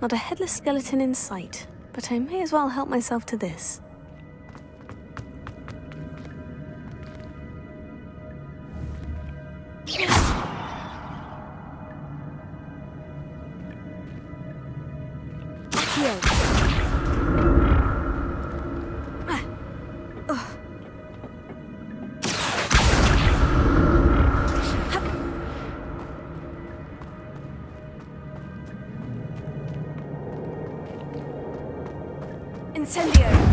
Not a headless skeleton in sight, but I may as well help myself to this. Incendio!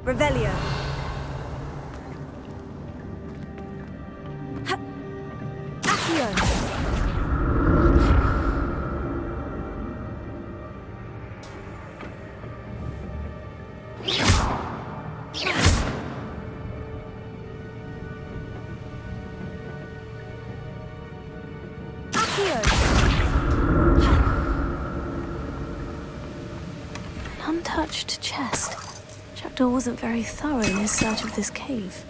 Revelio. Accio. An untouched chest. Jackdaw wasn't very thorough in his search of this cave.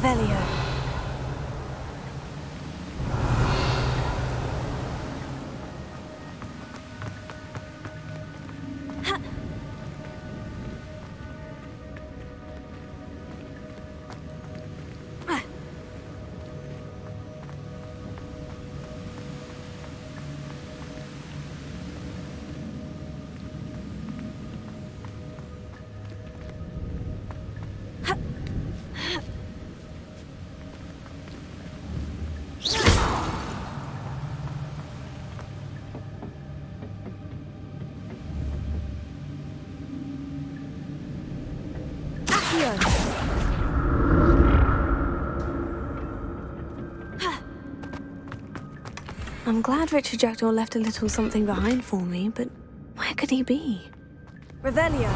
Revelio. I'm glad Richard Jackdaw left a little something behind for me, but where could he be? Revelio.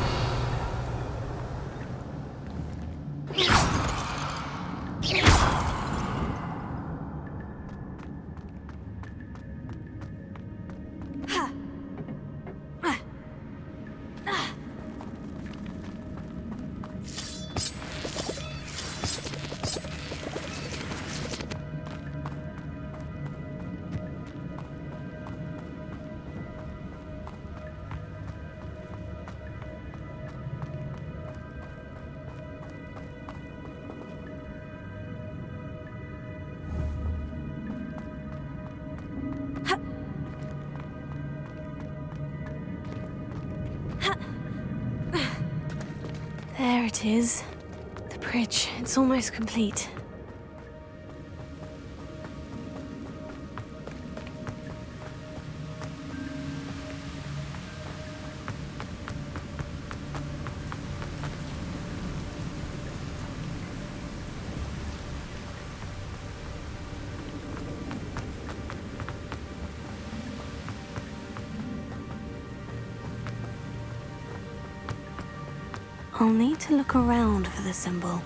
There it is. The bridge. It's almost complete. I'll need to look around for the symbol.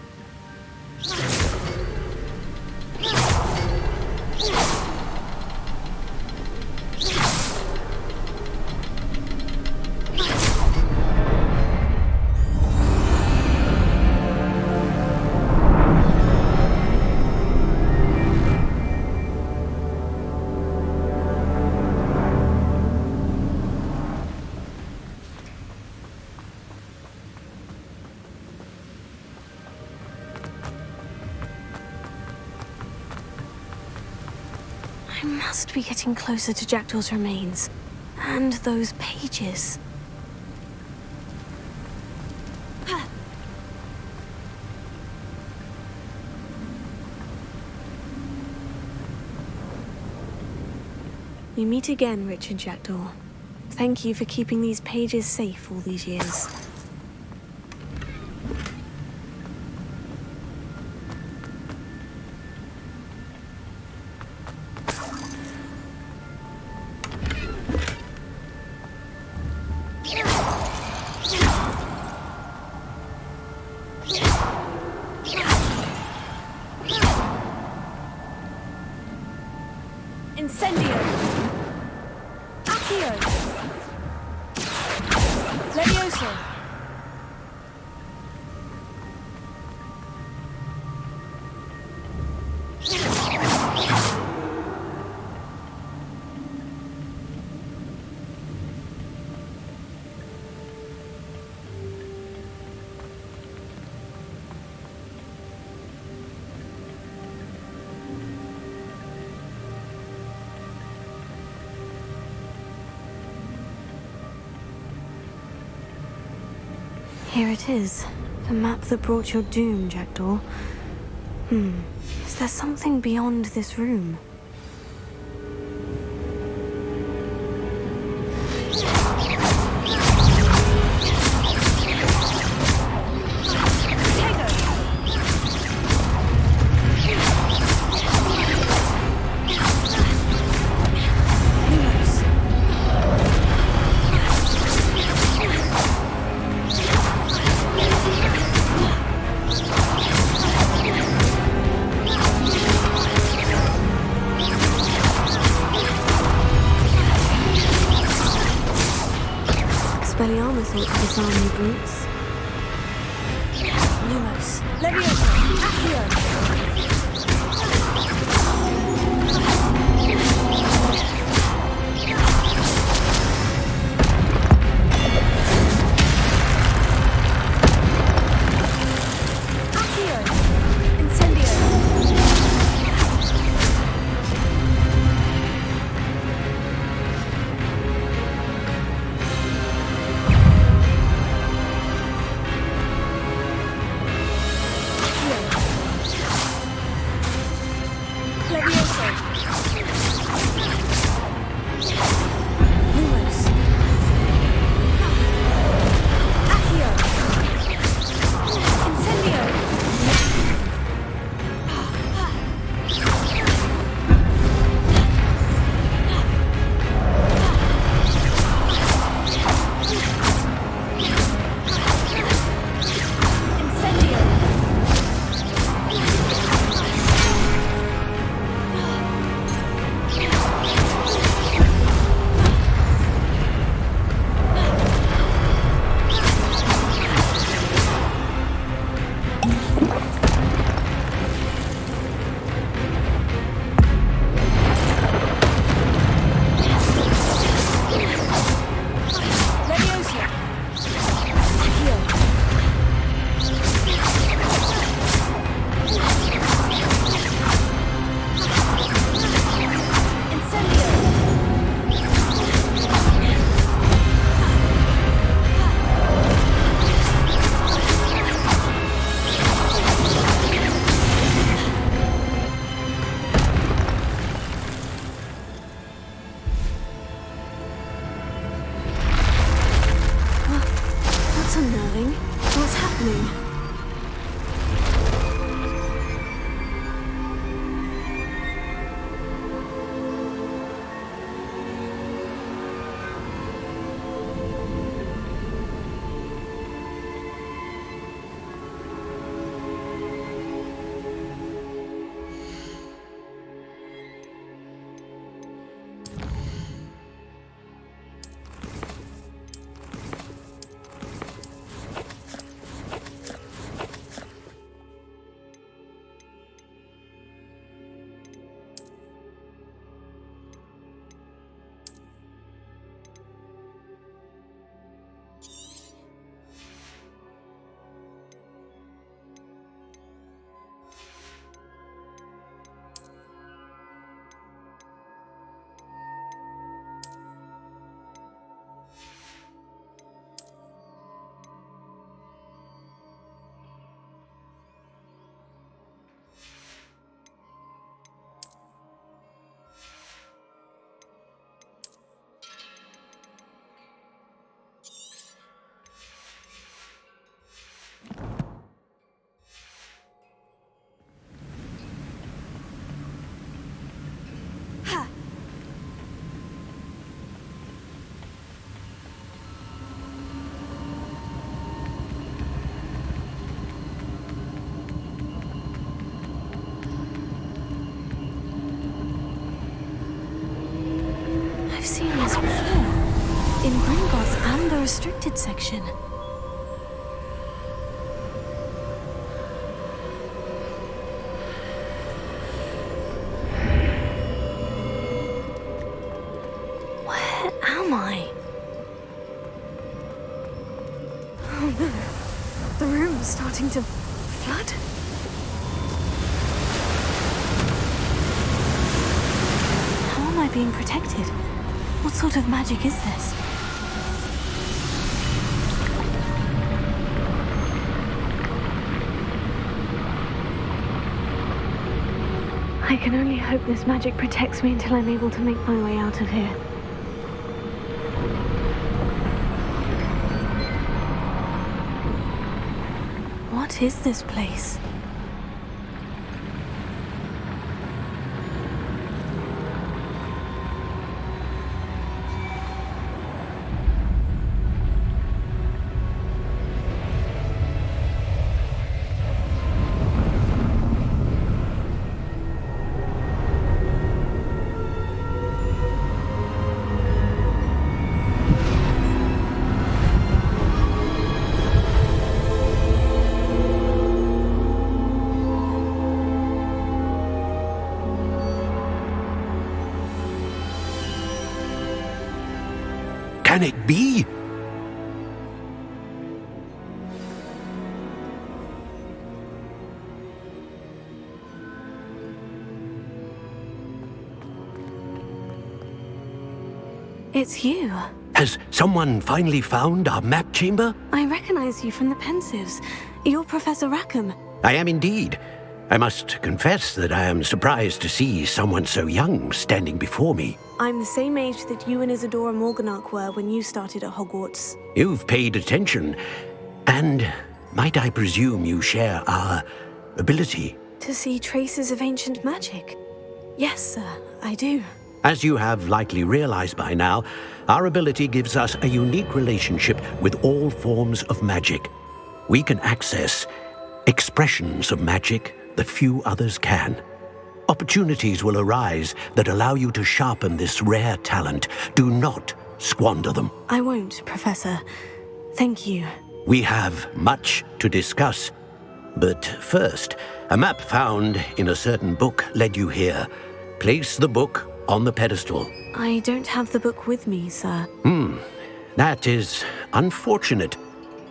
I must be getting closer to Jackdaw's remains. And those pages. We meet again, Richard Jackdaw. Thank you for keeping these pages safe all these years. Incendio! Accio! Levioso! Here it is, the map that brought your doom, Jackdaw. Is there something beyond this room? Thought to disarm you brutes. Lumos. Leviosa. Accio. I've seen this before. In Gringotts and the restricted section. Where am I? Oh no. The room is starting to flood. How am I being protected? What sort of magic is this? I can only hope this magic protects me until I'm able to make my way out of here. What is this place? can it be? It's you. Has someone finally found our map chamber? I recognize you from the pensives. You're Professor Rackham. I am indeed. I must confess that I am surprised to see someone so young standing before me. I'm the same age that you and Isadora Morganach were when you started at Hogwarts. You've paid attention, and might I presume you share our ability? To see traces of ancient magic? Yes, sir, I do. As you have likely realized by now, our ability gives us a unique relationship with all forms of magic. We can access expressions of magic that few others can. Opportunities will arise that allow you to sharpen this rare talent. Do not squander them. I won't, Professor. Thank you. We have much to discuss. But first, a map found in a certain book led you here. Place the book on the pedestal. I don't have the book with me, sir. That is unfortunate.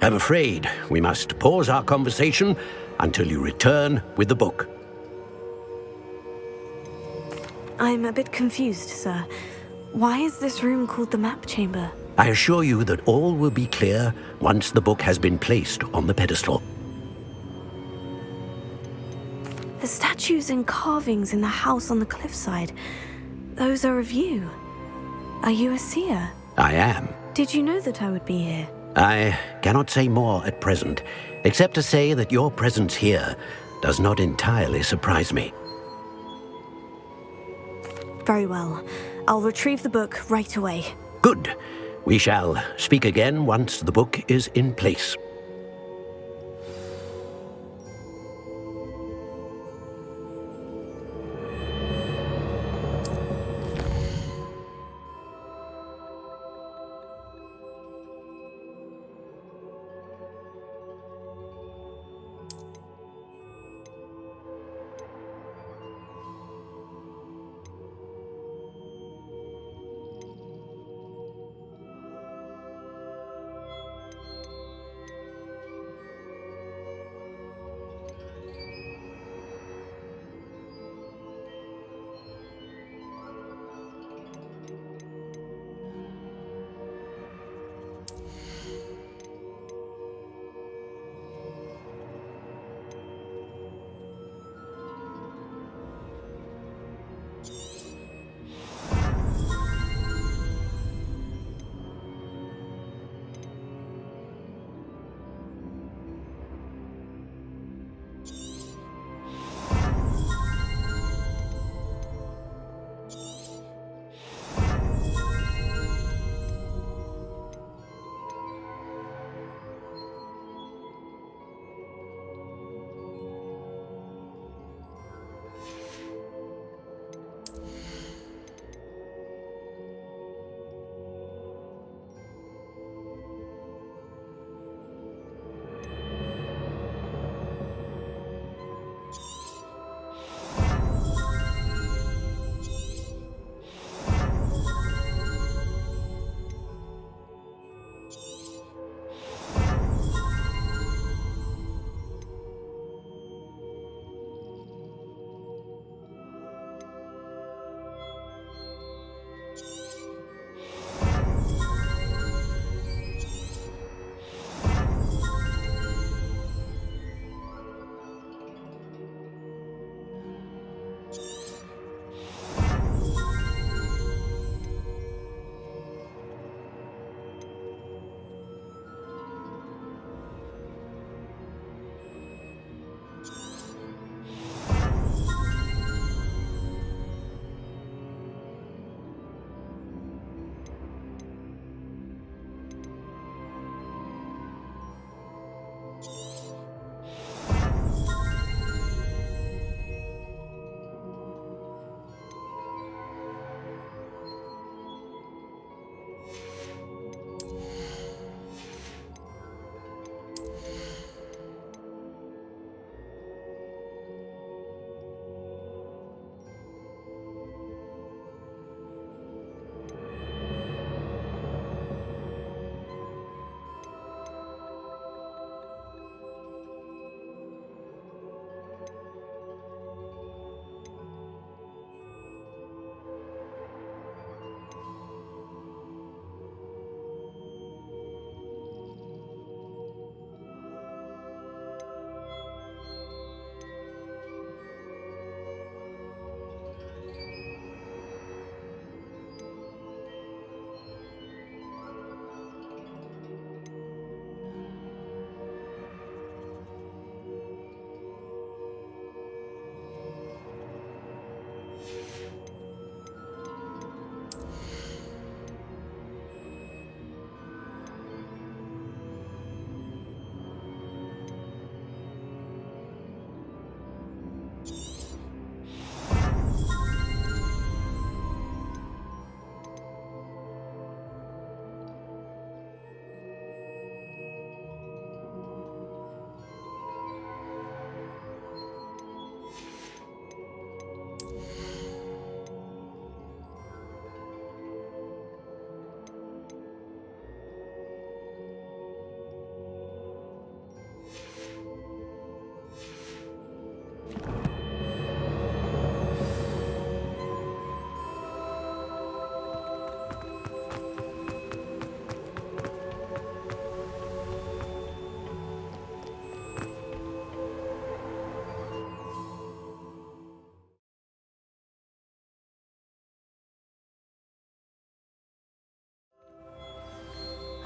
I'm afraid we must pause our conversation until you return with the book. I'm a bit confused, sir. Why is this room called the map chamber? I assure you that all will be clear once the book has been placed on the pedestal. The statues and carvings in the house on the cliffside, those are of you. Are you a seer? I am. Did you know that I would be here? I cannot say more at present, except to say that your presence here does not entirely surprise me. Very well. I'll retrieve the book right away. Good. We shall speak again once the book is in place.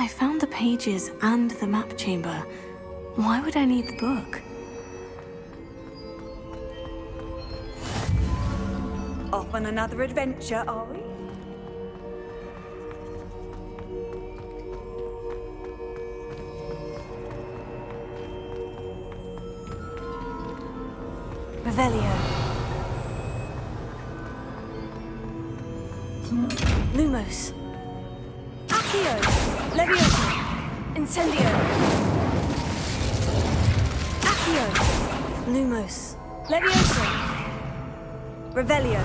I found the pages and the map chamber. Why would I need the book? Off on another adventure, are we? Revelio. Lumos. Accio. Levioso. Incendio. Accio. Lumos. Levioso. Revelio.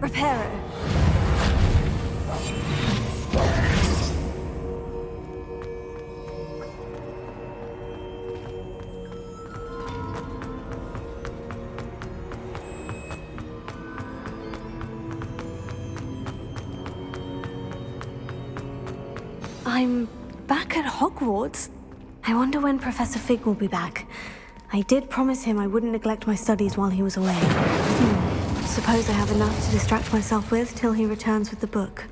Reparo. I'm back at Hogwarts. I wonder when Professor Fig will be back. I did promise him I wouldn't neglect my studies while he was away. Suppose I have enough to distract myself with till he returns with the book.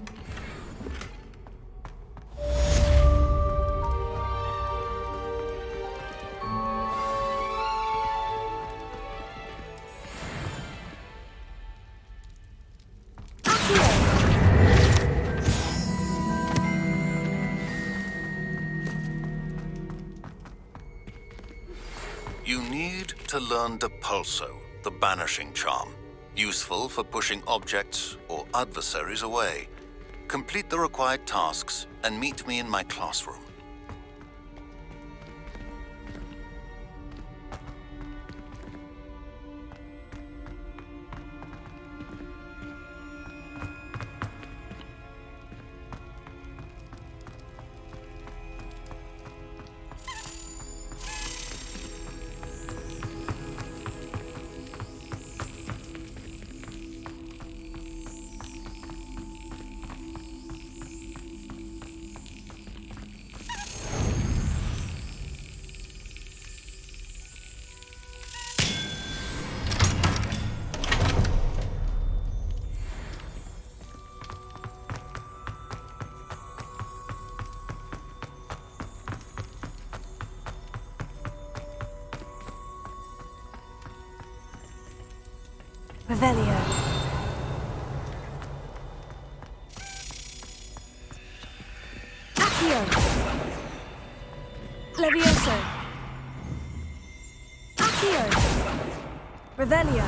You need to learn Depulso, the banishing charm, useful for pushing objects or adversaries away. Complete the required tasks and meet me in my classroom. Revelio. Accio. Levioso. Accio. Revelio.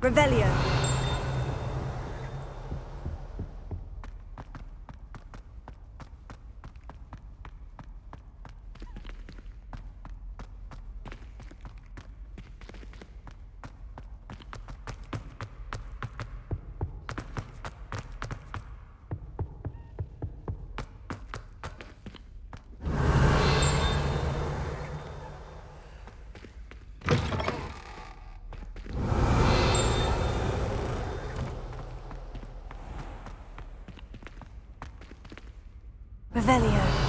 Revelio. Revelio.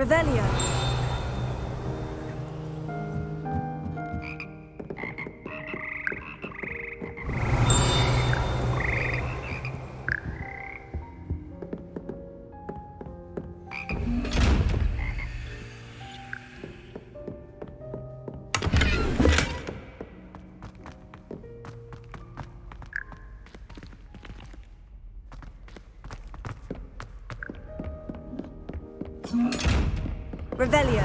Revelio. Revelio.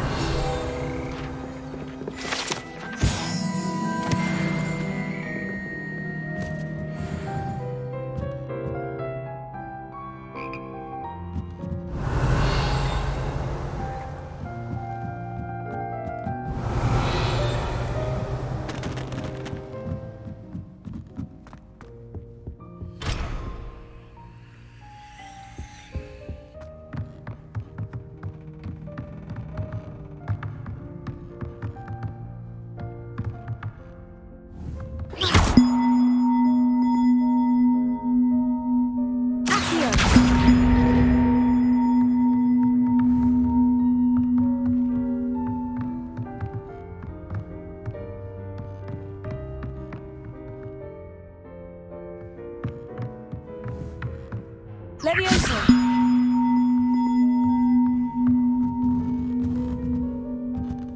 Levioso.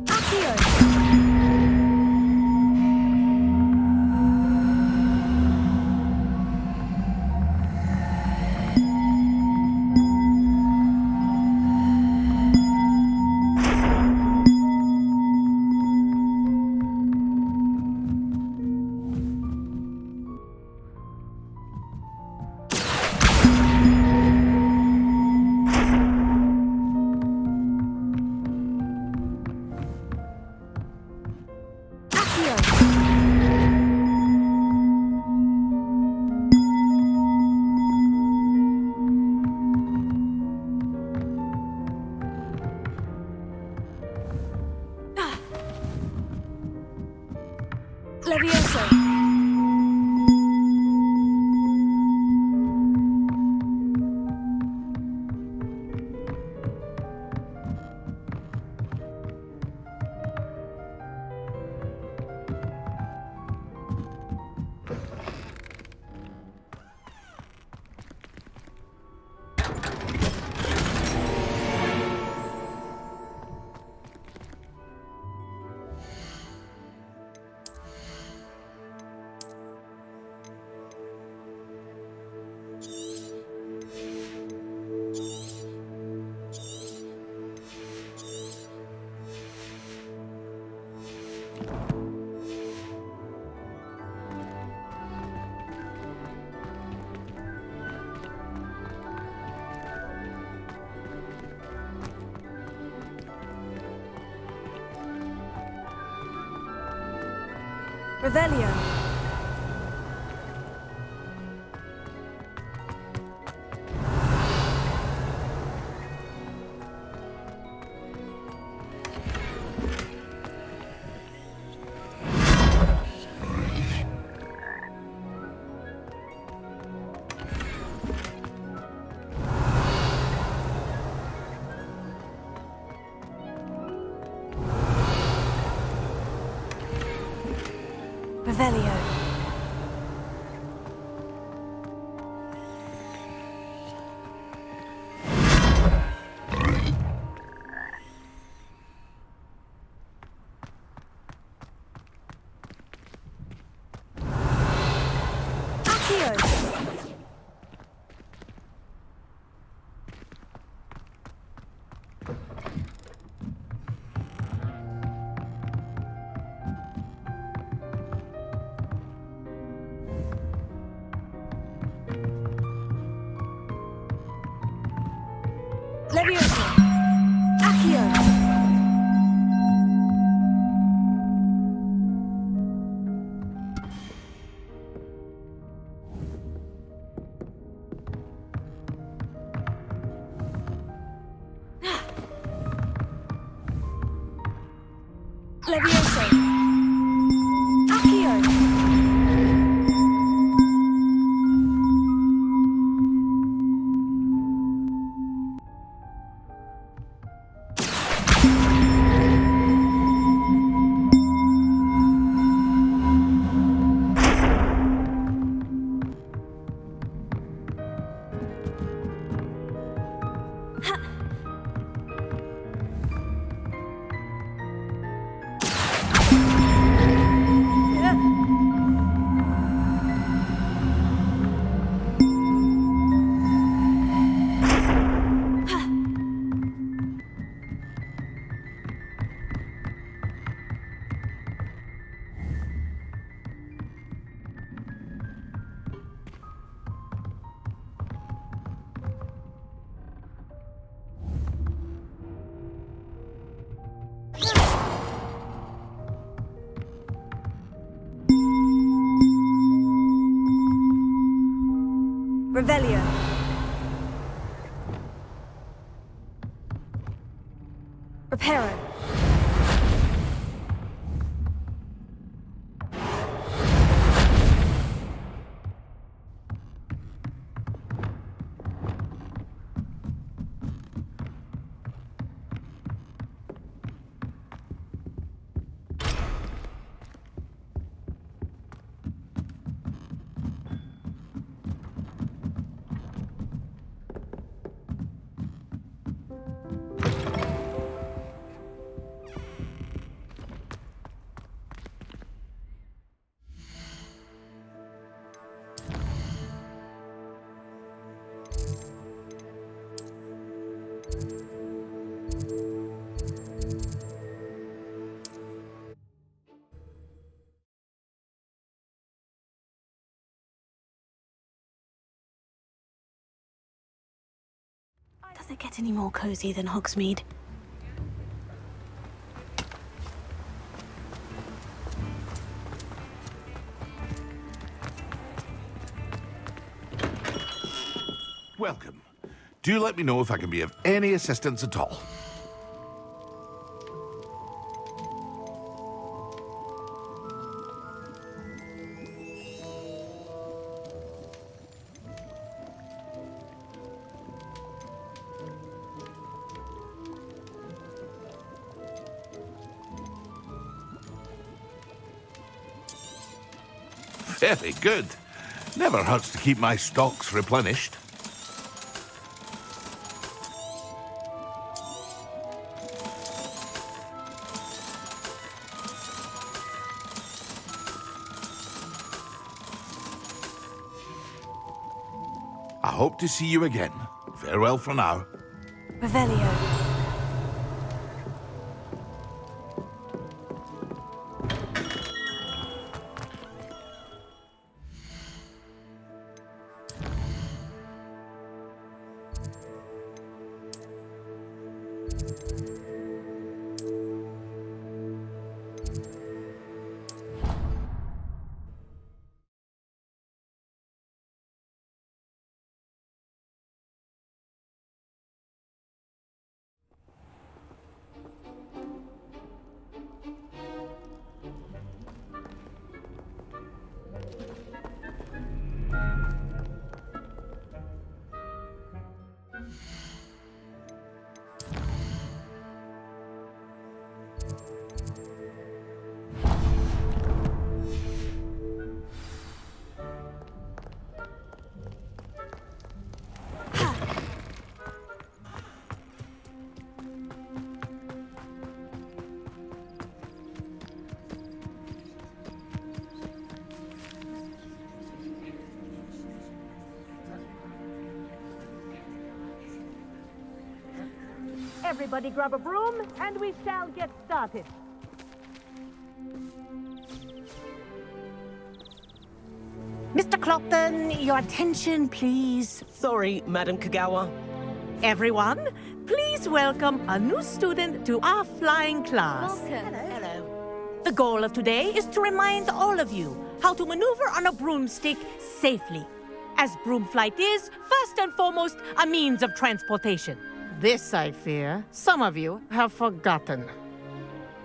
Accio. Levioso. Revelio. Revelio. Accio. Levioso. Accio. Levioso. Accio. Revelio. Reparo. Does it get any more cozy than Hogsmeade? Welcome. Do let me know if I can be of any assistance at all. Very good. Never hurts to keep my stocks replenished. I hope to see you again. Farewell for now. Revelio. Everybody grab a broom, and we shall get started. Mr. Clopton, your attention, please. Sorry, Madam Kagawa. Everyone, please welcome a new student to our flying class. Hello. The goal of today is to remind all of you how to maneuver on a broomstick safely, as broom flight is, first and foremost, a means of transportation. This, I fear, some of you have forgotten.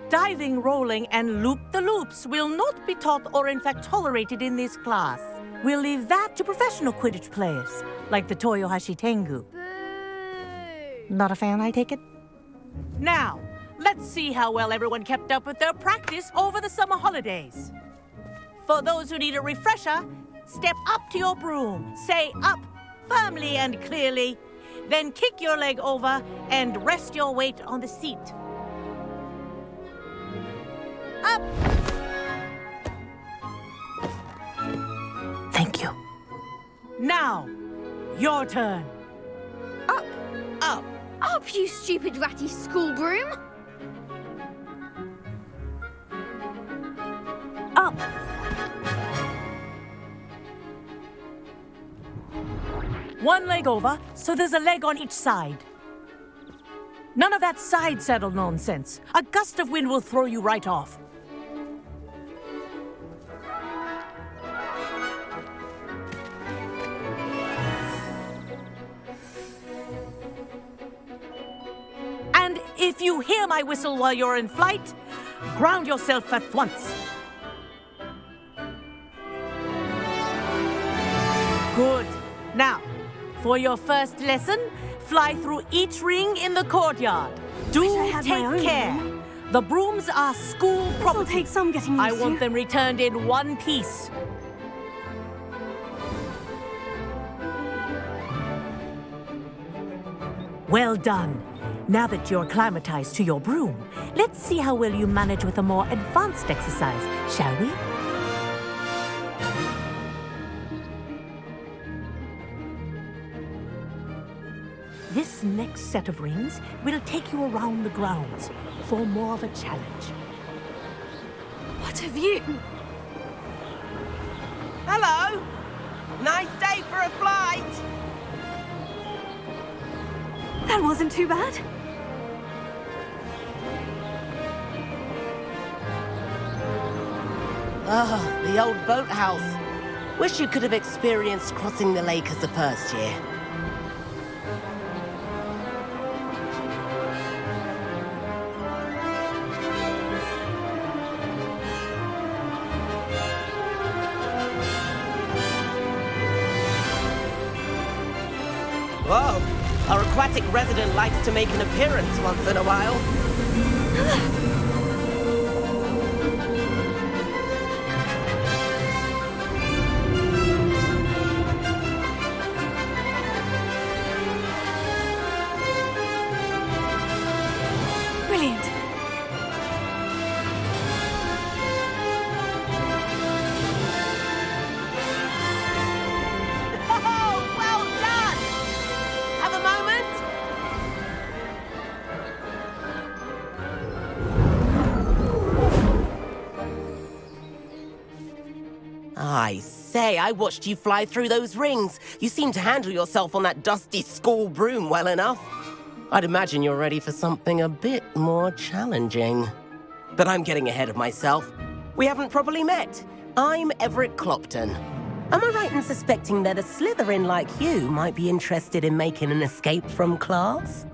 Diving, rolling, and loop-the-loops will not be taught or in fact tolerated in this class. We'll leave that to professional Quidditch players, like the Toyohashi Tengu. Not a fan, I take it? Now, let's see how well everyone kept up with their practice over the summer holidays. For those who need a refresher, step up to your broom, say up firmly and clearly, then kick your leg over and rest your weight on the seat. Up! Thank you. Now, your turn. Up! Up! Up, you stupid ratty school broom! Up! One leg over, so there's a leg on each side. None of that side saddle nonsense. A gust of wind will throw you right off. If you hear my whistle while you're in flight, ground yourself at once. Good. Now, for your first lesson, fly through each ring in the courtyard. Do Wish I had my take own care. ring. The brooms are school This'll property. take some getting used I want to. them returned in one piece. Well done. Now that you're acclimatized to your broom, let's see how well you manage with a more advanced exercise, shall we? This next set of rings will take you around the grounds for more of a challenge. What a view! Hello. Nice day for a flight. That wasn't too bad. Ah, the old boathouse. Wish you could have experienced crossing the lake as the first year. Whoa, our aquatic resident likes to make an appearance once in a while. Brilliant. Oh, well done! Have a moment? I say, I watched you fly through those rings. You seem to handle yourself on that dusty school broom well enough. I'd imagine you're ready for something a bit more challenging. But I'm getting ahead of myself. We haven't properly met. I'm Everett Clopton. Am I right in suspecting that a Slytherin like you might be interested in making an escape from class?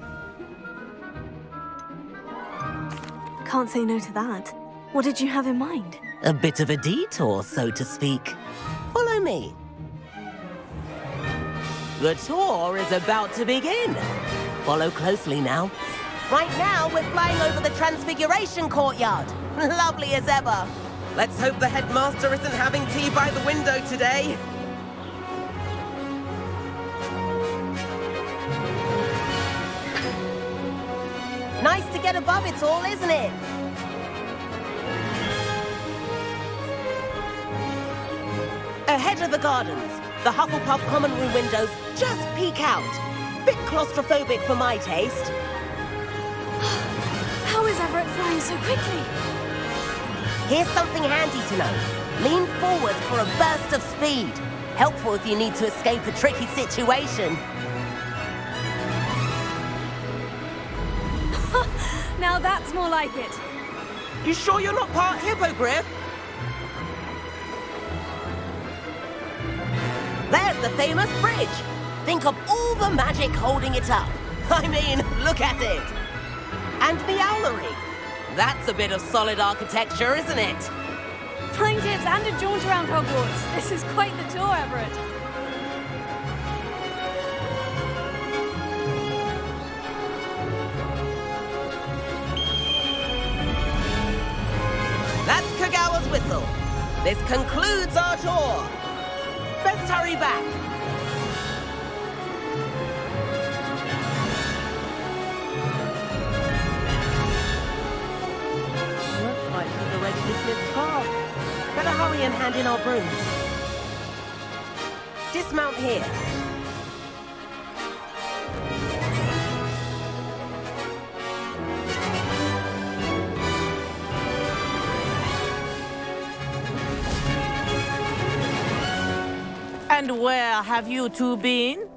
Can't say no to that. What did you have in mind? A bit of a detour, so to speak. Follow me. The tour is about to begin. Follow closely now. Right now, we're flying over the Transfiguration courtyard. Lovely as ever. Let's hope the headmaster isn't having tea by the window today. Nice to get above it all, isn't it? Ahead of the gardens, the Hufflepuff common room windows just peek out. Bit claustrophobic for my taste. How is Everett flying so quickly? Here's something handy to know. Lean forward for a burst of speed. Helpful if you need to escape a tricky situation. Now that's more like it. You sure you're not part hippogriff? There's the famous bridge. Think of all the magic holding it up. I mean, look at it. And the owlery. That's a bit of solid architecture, isn't it? Flying tips and a jaunt around Hogwarts. This is quite the tour, Everett. That's Kagawa's whistle. This concludes our tour. Best hurry back. Looks like she's already dismissed class. Better hurry and hand in our brooms. Dismount here. And where have you two been?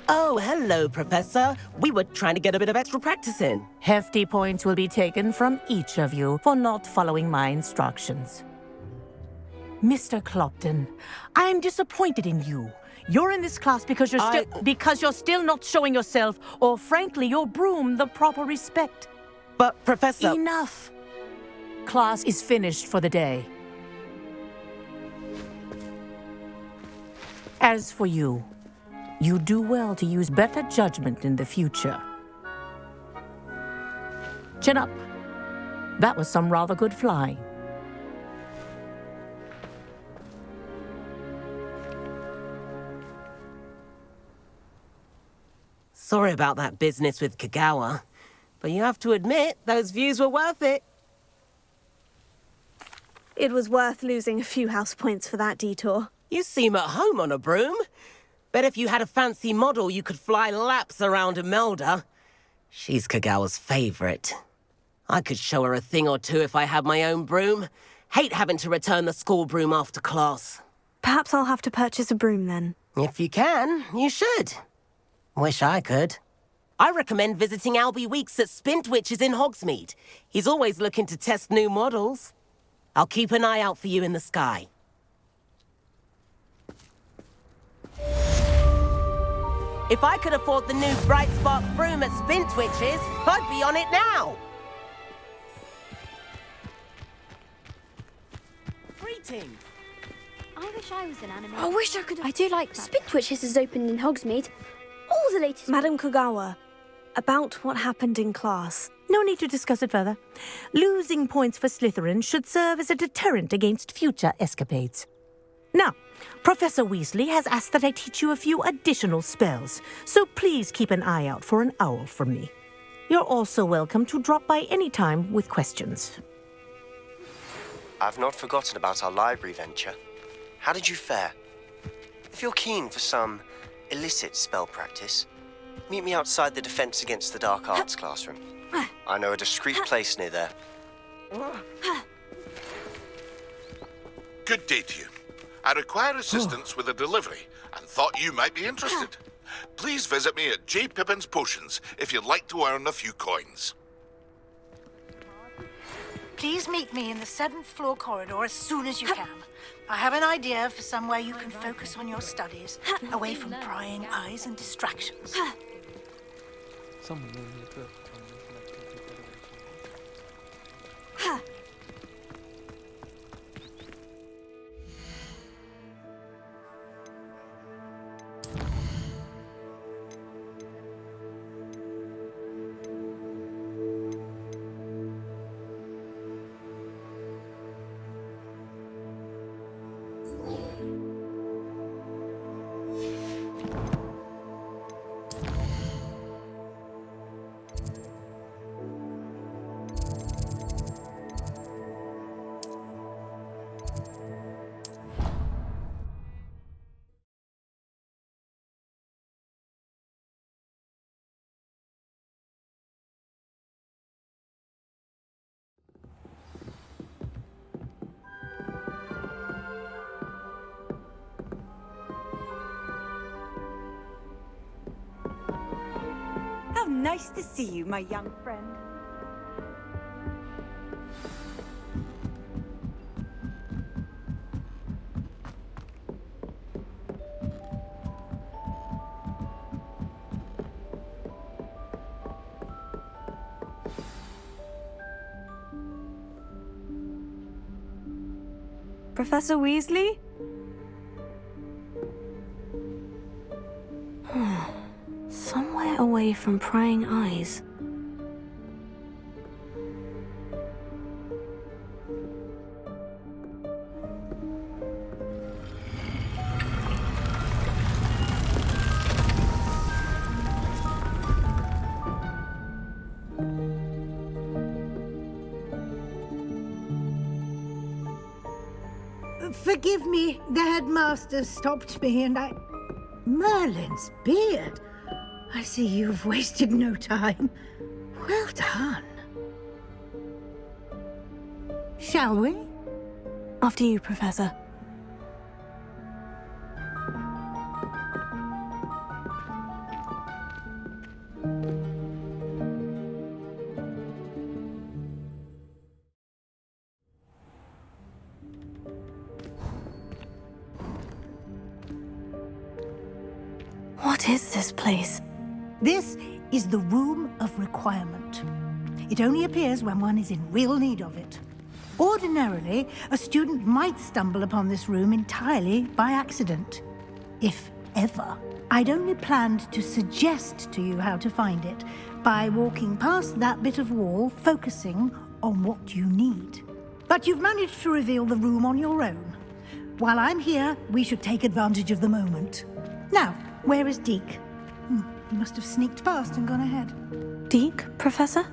Oh, hello, Professor. We were trying to get a bit of extra practice in. Hefty points will be taken from each of you for not following my instructions. Mr. Clopton, I'm disappointed in you. You're in this class because you're still not showing yourself, or frankly, your broom the proper respect. But, Professor... Enough. Class is finished for the day. As for you, you do well to use better judgment in the future. Chin up. That was some rather good flying. Sorry about that business with Kagawa, but you have to admit, those views were worth it. It was worth losing a few house points for that detour. You seem at home on a broom. Bet if you had a fancy model, you could fly laps around Imelda. She's Kagawa's favorite. I could show her a thing or two if I had my own broom. Hate having to return the school broom after class. Perhaps I'll have to purchase a broom then. If you can, you should. Wish I could. I recommend visiting Albie Weeks at Spintwitches in Hogsmeade. He's always looking to test new models. I'll keep an eye out for you in the sky. If I could afford the new Bright Spark broom at Spintwitches, I'd be on it now! Greetings! I wish I was an anime. I wish I could. I do like that. Spintwitches has opened in Hogsmeade. All the latest. Madam Kagawa, about what happened in class. No need to discuss it further. Losing points for Slytherin should serve as a deterrent against future escapades. Now, Professor Weasley has asked that I teach you a few additional spells, so please keep an eye out for an owl from me. You're also welcome to drop by any time with questions. I've not forgotten about our library venture. How did you fare? If you're keen for some illicit spell practice, meet me outside the Defense Against the Dark Arts classroom. I know a discreet place near there. Good day to you. I require assistance with a delivery and thought you might be interested. Please visit me at J. Pippin's Potions if you'd like to earn a few coins. Please meet me in the 7th floor corridor as soon as you can. I have an idea for somewhere you can focus on your studies, away from prying eyes and distractions. How nice to see you, my young friend. Professor Weasley? Somewhere away from prying eyes. Forgive me, the headmaster stopped me and I... Merlin's beard. I see you've wasted no time. Well done. Shall we? After you, Professor. What is this place? This is the Room of Requirement. It only appears when one is in real need of it. Ordinarily, a student might stumble upon this room entirely by accident, if ever. I'd only planned to suggest to you how to find it by walking past that bit of wall, focusing on what you need. But you've managed to reveal the room on your own. While I'm here, we should take advantage of the moment. Now, where is Deke? He must have sneaked past and gone ahead. Deke, Professor?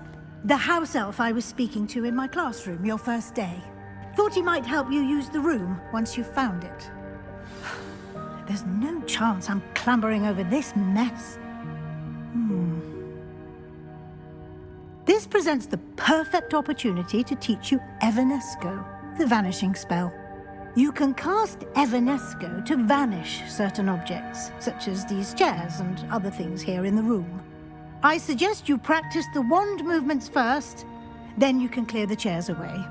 The house elf I was speaking to in my classroom your first day. Thought he might help you use the room once you've found it. There's no chance I'm clambering over this mess. This presents the perfect opportunity to teach you Evanesco, the vanishing spell. You can cast Evanesco to vanish certain objects, such as these chairs and other things here in the room. I suggest you practice the wand movements first, then you can clear the chairs away.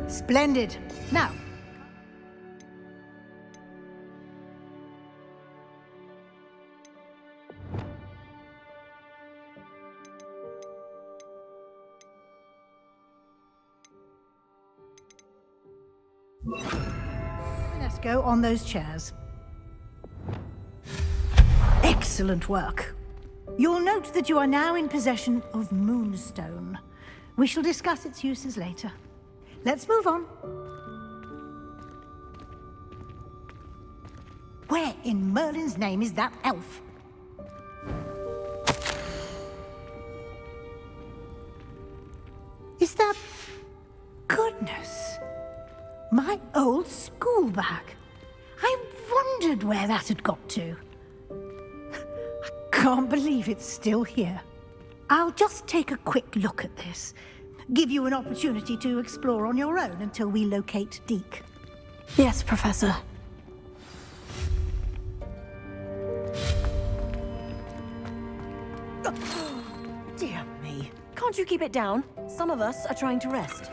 Splendid. Now, let's go on those chairs. Excellent work. You'll note that you are now in possession of Moonstone. We shall discuss its uses later. Let's move on. Where in Merlin's name is that elf? Is that... Goodness. My old school bag. I wondered where that had got to. I can't believe it's still here. I'll just take a quick look at this. Give you an opportunity to explore on your own until we locate Deke. Yes, Professor. Dear me. Can't you keep it down? Some of us are trying to rest.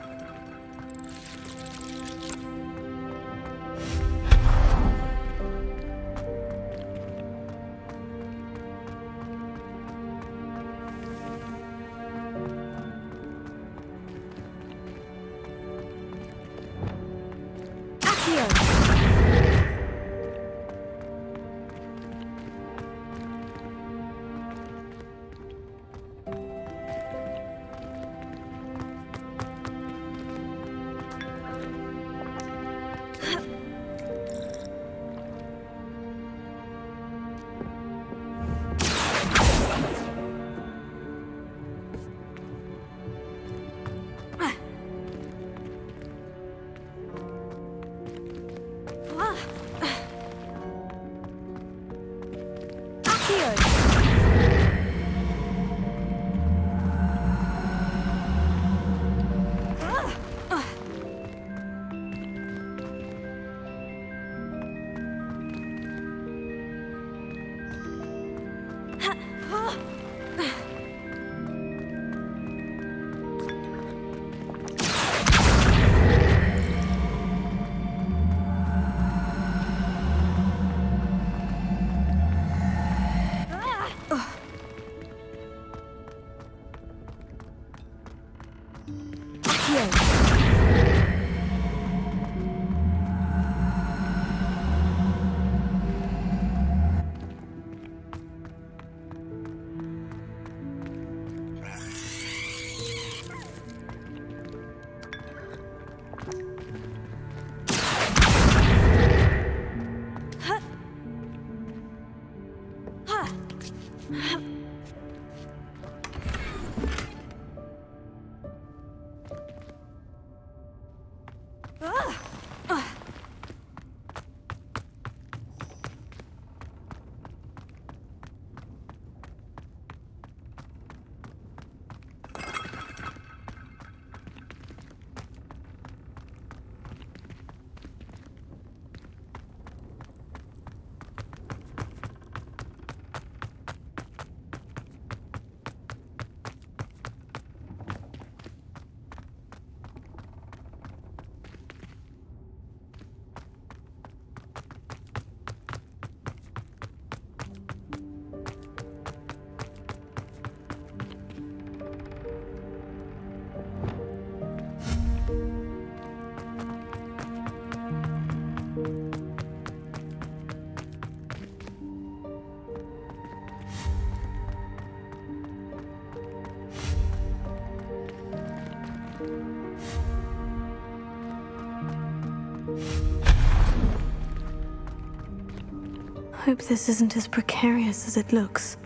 Hope this isn't as precarious as it looks.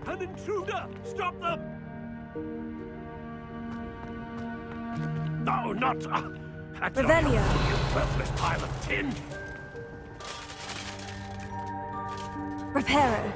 An intruder! Stop them! No, not... That's Revelio. You worthless pile of tin! Reparo.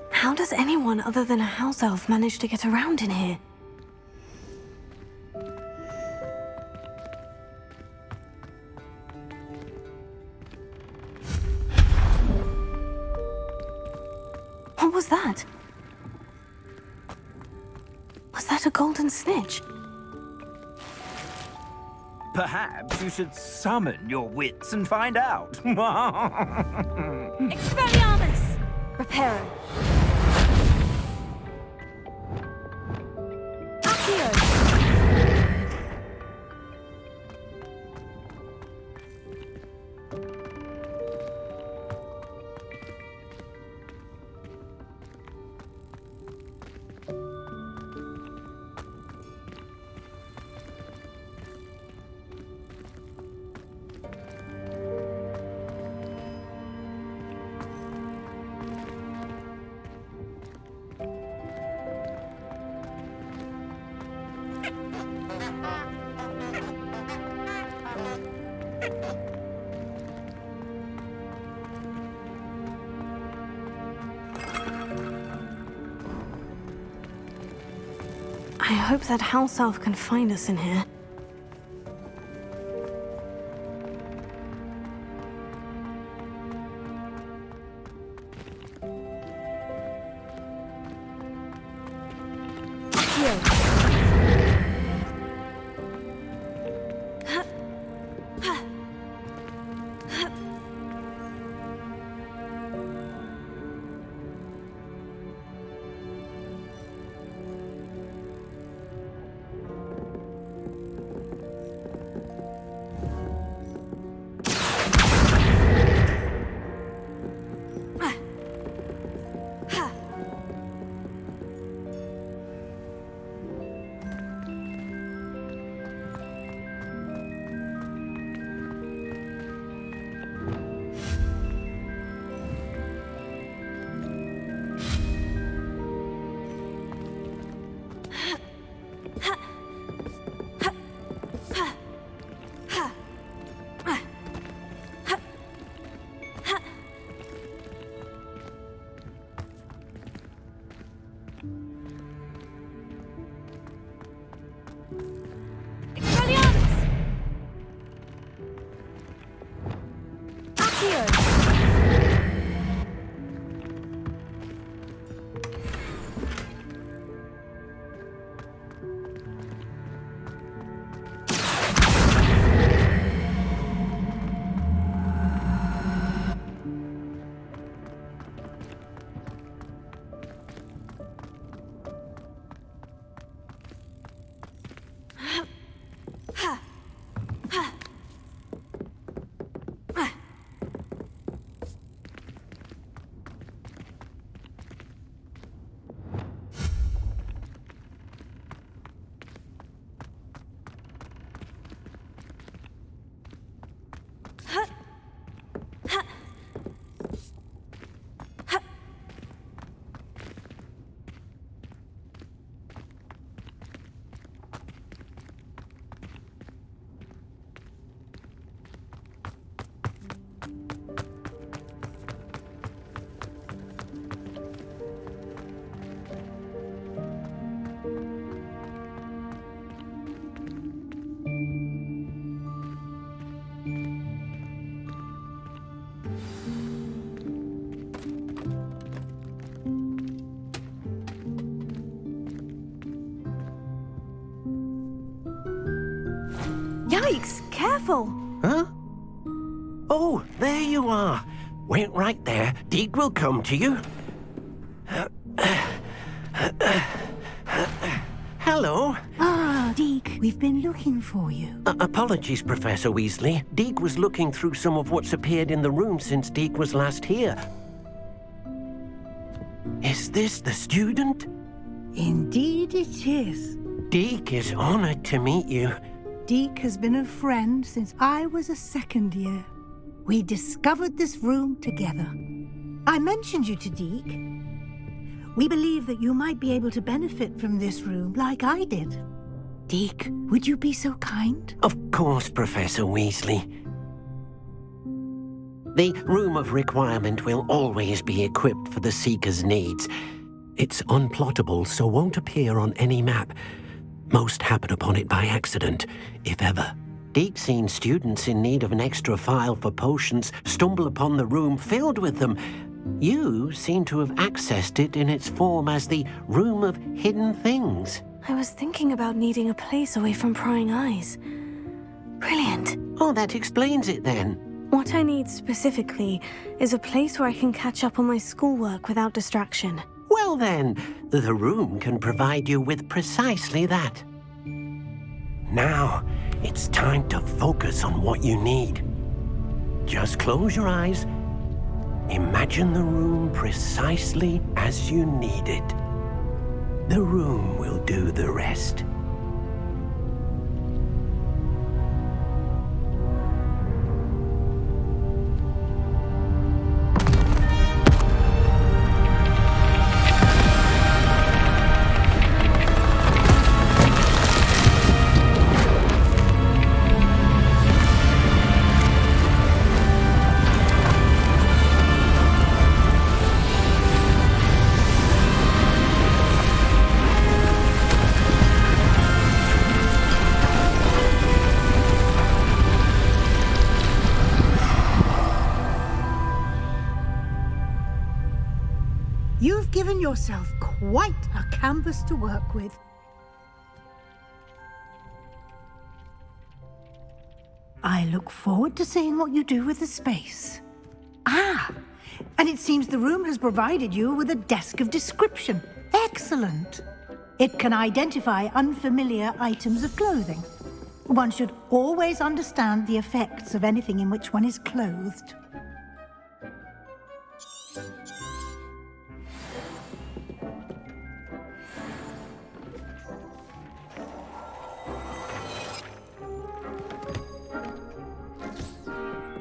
How does anyone other than a house elf manage to get around in here? What was that? Was that a golden snitch? Perhaps you should summon your wits and find out. Expelliarmus! Reparo. Accio! I hope that house elf can find us in here. Yikes! Careful! Huh? Oh, there you are. Wait right there. Deke will come to you. Hello. Ah, Deke, we've been looking for you. Apologies, Professor Weasley. Deke was looking through some of what's appeared in the room since Deke was last here. Is this the student? Indeed it is. Deke is honored to meet you. Deke has been a friend since I was a second year. We discovered this room together. I mentioned you to Deke. We believe that you might be able to benefit from this room like I did. Deke, would you be so kind? Of course, Professor Weasley. The Room of Requirement will always be equipped for the Seeker's needs. It's unplottable, so won't appear on any map. Most happen upon it by accident, if ever. Deke's seen students in need of an extra file for potions stumble upon the room filled with them. You seem to have accessed it in its form as the Room of Hidden Things. I was thinking about needing a place away from prying eyes. Brilliant. Oh, that explains it then. What I need specifically is a place where I can catch up on my schoolwork without distraction. Well then, the room can provide you with precisely that. Now, it's time to focus on what you need. Just close your eyes. Imagine the room precisely as you need it. The room will do the rest. You've given yourself quite a canvas to work with. I look forward to seeing what you do with the space. Ah, and it seems the room has provided you with a desk of description. Excellent. It can identify unfamiliar items of clothing. One should always understand the effects of anything in which one is clothed.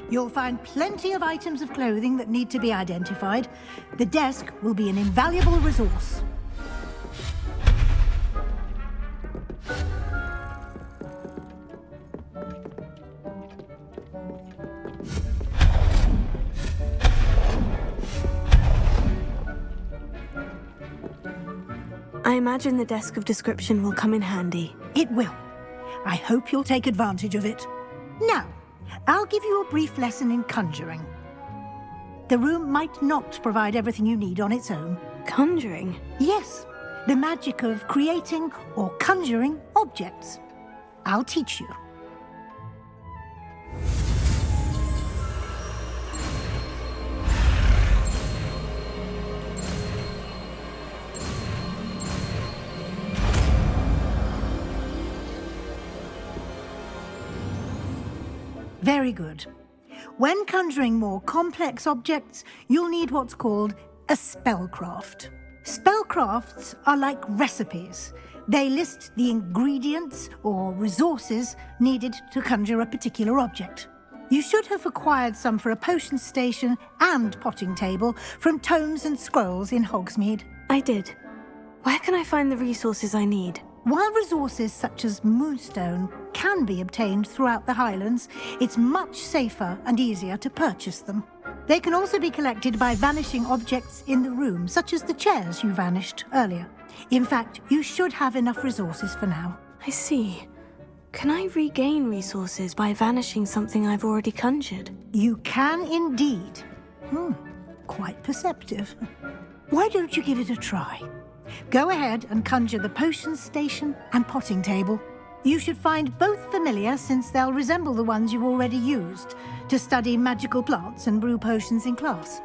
You'll find plenty of items of clothing that need to be identified. The desk will be an invaluable resource. I imagine the desk of description will come in handy. It will. I hope you'll take advantage of it. Now, I'll give you a brief lesson in conjuring. The room might not provide everything you need on its own. Conjuring? Yes, the magic of creating or conjuring objects. I'll teach you. Very good. When conjuring more complex objects, you'll need what's called a spellcraft. Spellcrafts are like recipes. They list the ingredients or resources needed to conjure a particular object. You should have acquired some for a potion station and potting table from tomes and scrolls in Hogsmeade. I did. Where can I find the resources I need? While resources such as moonstone can be obtained throughout the Highlands, it's much safer and easier to purchase them. They can also be collected by vanishing objects in the room, such as the chairs you vanished earlier. In fact, you should have enough resources for now. I see. Can I regain resources by vanishing something I've already conjured? You can indeed. Quite perceptive. Why don't you give it a try? Go ahead and conjure the potion station and potting table. You should find both familiar, since they'll resemble the ones you've already used to study magical plants and brew potions in class.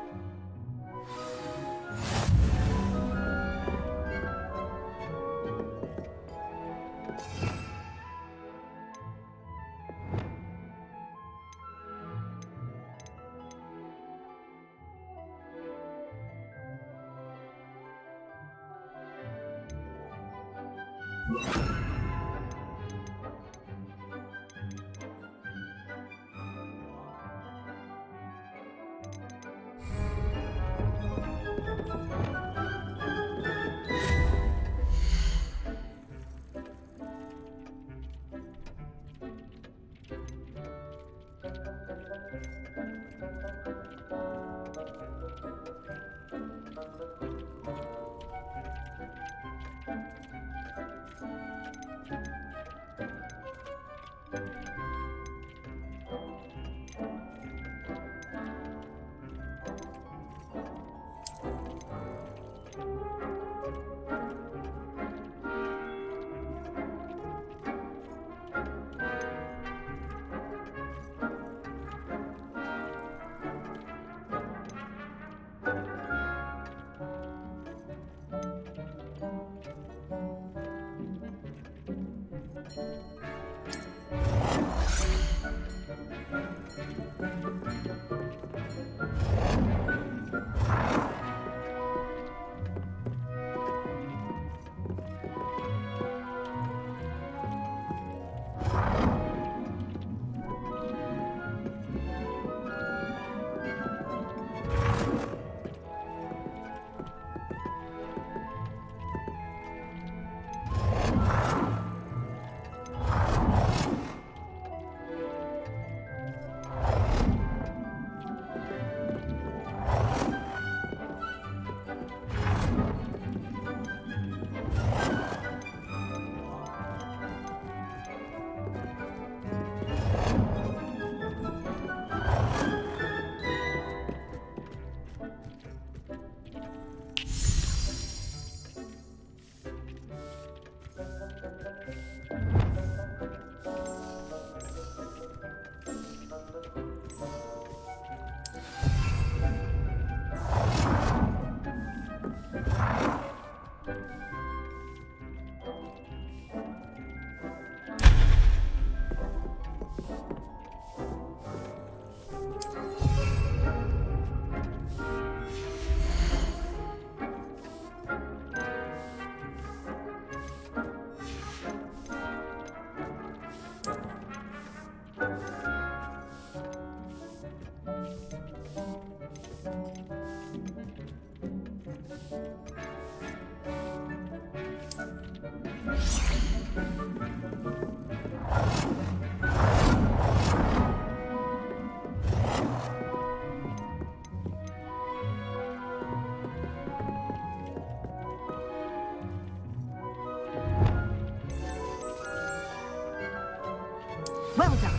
Well done.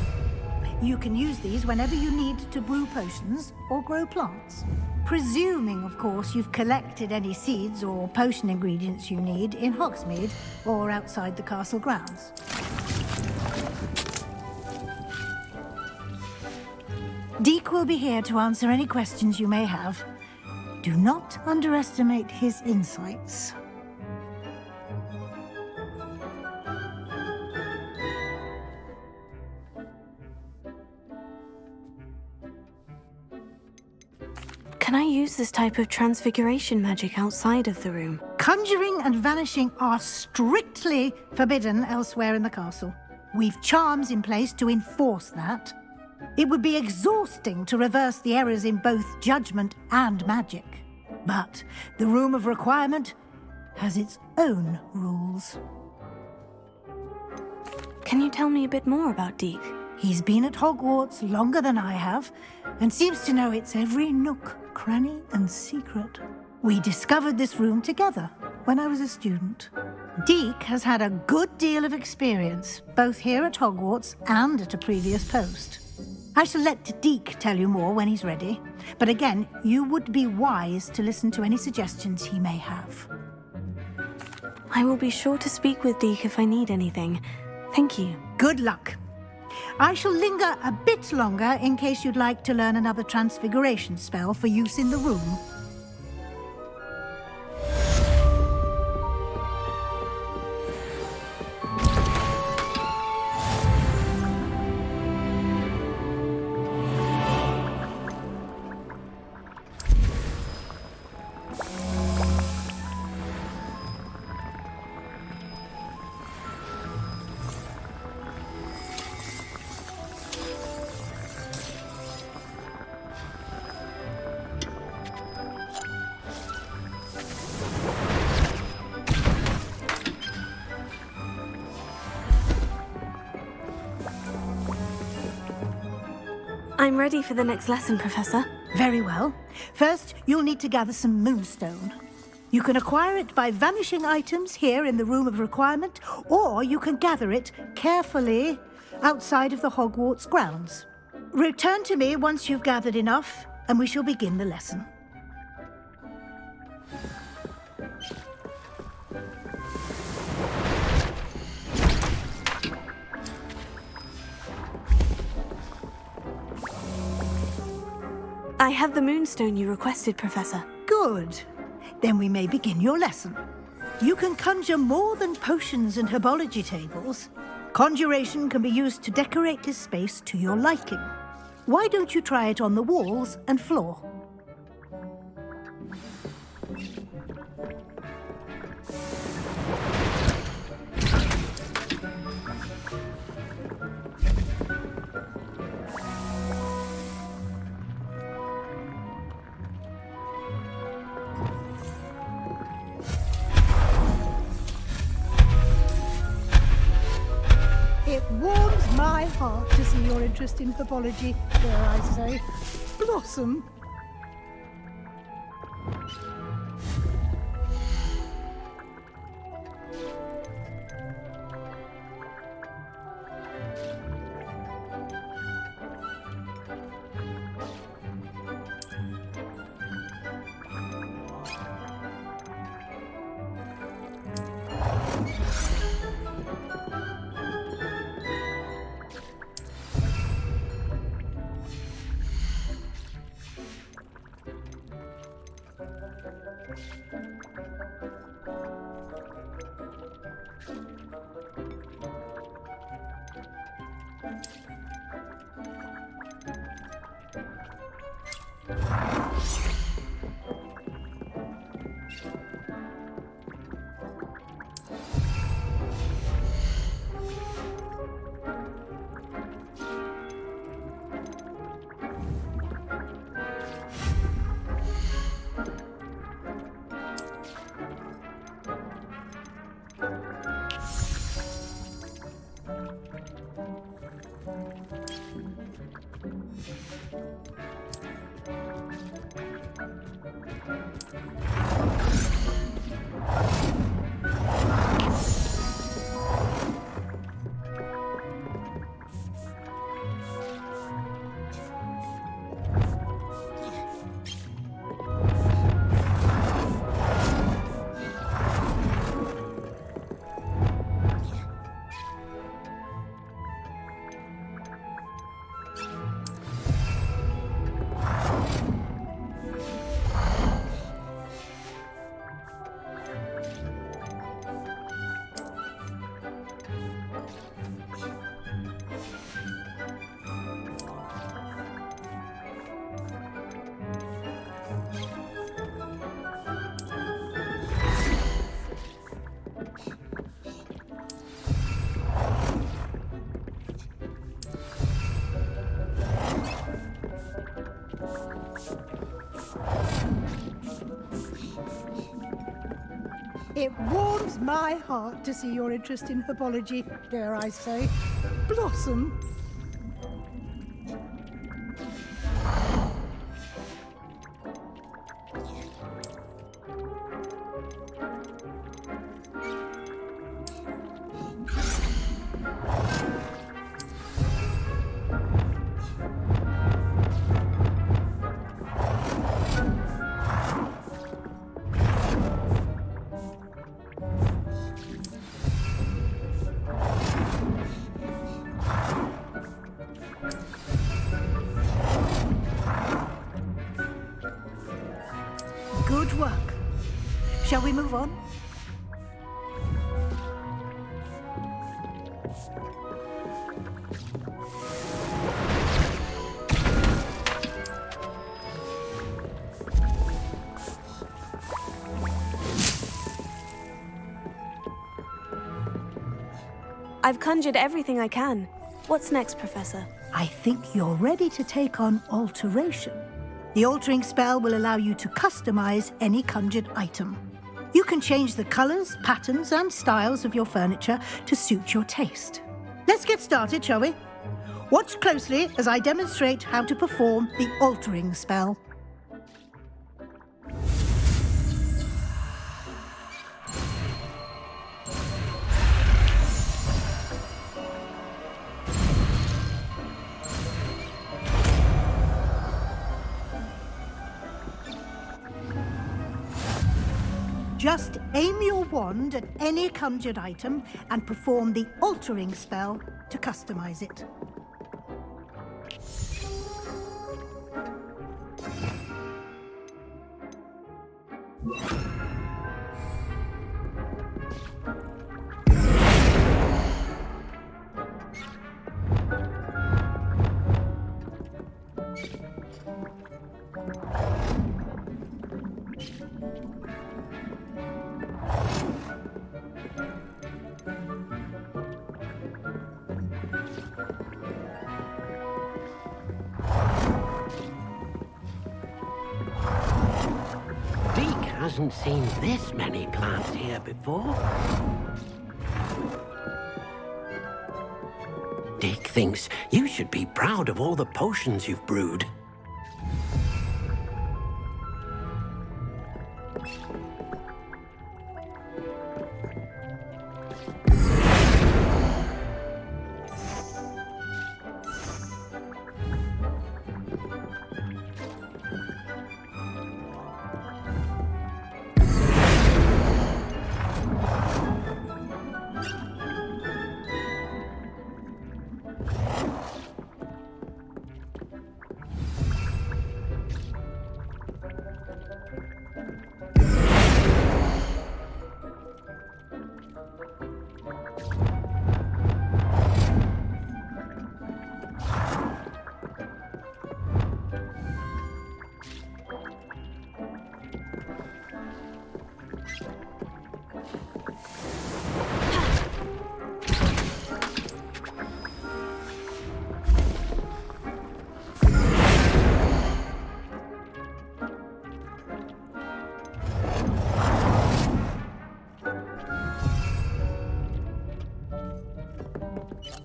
You can use these whenever you need to brew potions or grow plants. Presuming, of course, you've collected any seeds or potion ingredients you need in Hogsmeade or outside the castle grounds. Deek will be here to answer any questions you may have. Do not underestimate his insights. Can I use this type of transfiguration magic outside of the room? Conjuring and vanishing are strictly forbidden elsewhere in the castle. We've charms in place to enforce that. It would be exhausting to reverse the errors in both judgment and magic. But the Room of Requirement has its own rules. Can you tell me a bit more about Deek? He's been at Hogwarts longer than I have, and seems to know its every nook, cranny, and secret. We discovered this room together when I was a student. Deek has had a good deal of experience, both here at Hogwarts and at a previous post. I shall let Deek tell you more when he's ready, but again, you would be wise to listen to any suggestions he may have. I will be sure to speak with Deek if I need anything. Thank you. Good luck. I shall linger a bit longer in case you'd like to learn another transfiguration spell for use in the room. I'm ready for the next lesson, Professor. Very well. First, you'll need to gather some moonstone. You can acquire it by vanishing items here in the Room of Requirement, or you can gather it carefully outside of the Hogwarts grounds. Return to me once you've gathered enough, and we shall begin the lesson. I have the moonstone you requested, Professor. Good. Then we may begin your lesson. You can conjure more than potions and herbology tables. Conjuration can be used to decorate this space to your liking. Why don't you try it on the walls and floor? It warms my heart to see your interest in herbology, dare I say, blossom. It warms my heart to see your interest in herbology, dare I say, blossom. Shall we move on? I've conjured everything I can. What's next, Professor? I think you're ready to take on alteration. The altering spell will allow you to customize any conjured item. You can change the colors, patterns, and styles of your furniture to suit your taste. Let's get started, shall we? Watch closely as I demonstrate how to perform the altering spell. Just aim your wand at any conjured item and perform the altering spell to customize it. Hasn't seen this many plants here before. Dick thinks you should be proud of all the potions you've brewed.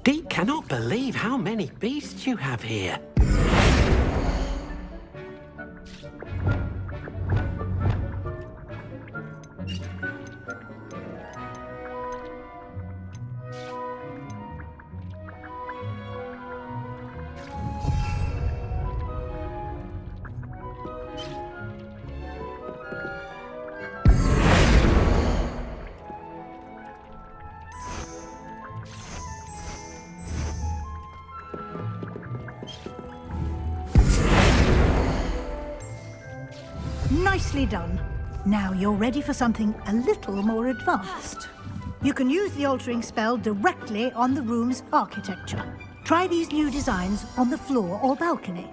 Deke cannot believe how many beasts you have here. Nicely done. Now you're ready for something a little more advanced. You can use the altering spell directly on the room's architecture. Try these new designs on the floor or balcony.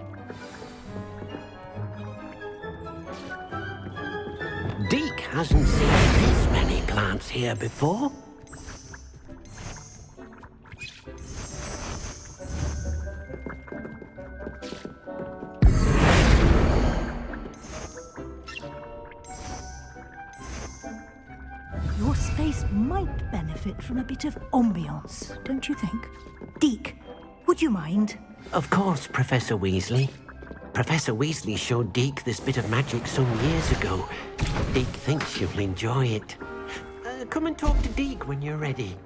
Deke hasn't seen this many plants here before. Your space might benefit from a bit of ambiance, don't you think? Deke, would you mind? Of course, Professor Weasley. Professor Weasley showed Deke this bit of magic some years ago. Deke thinks you'll enjoy it. Come and talk to Deke when you're ready.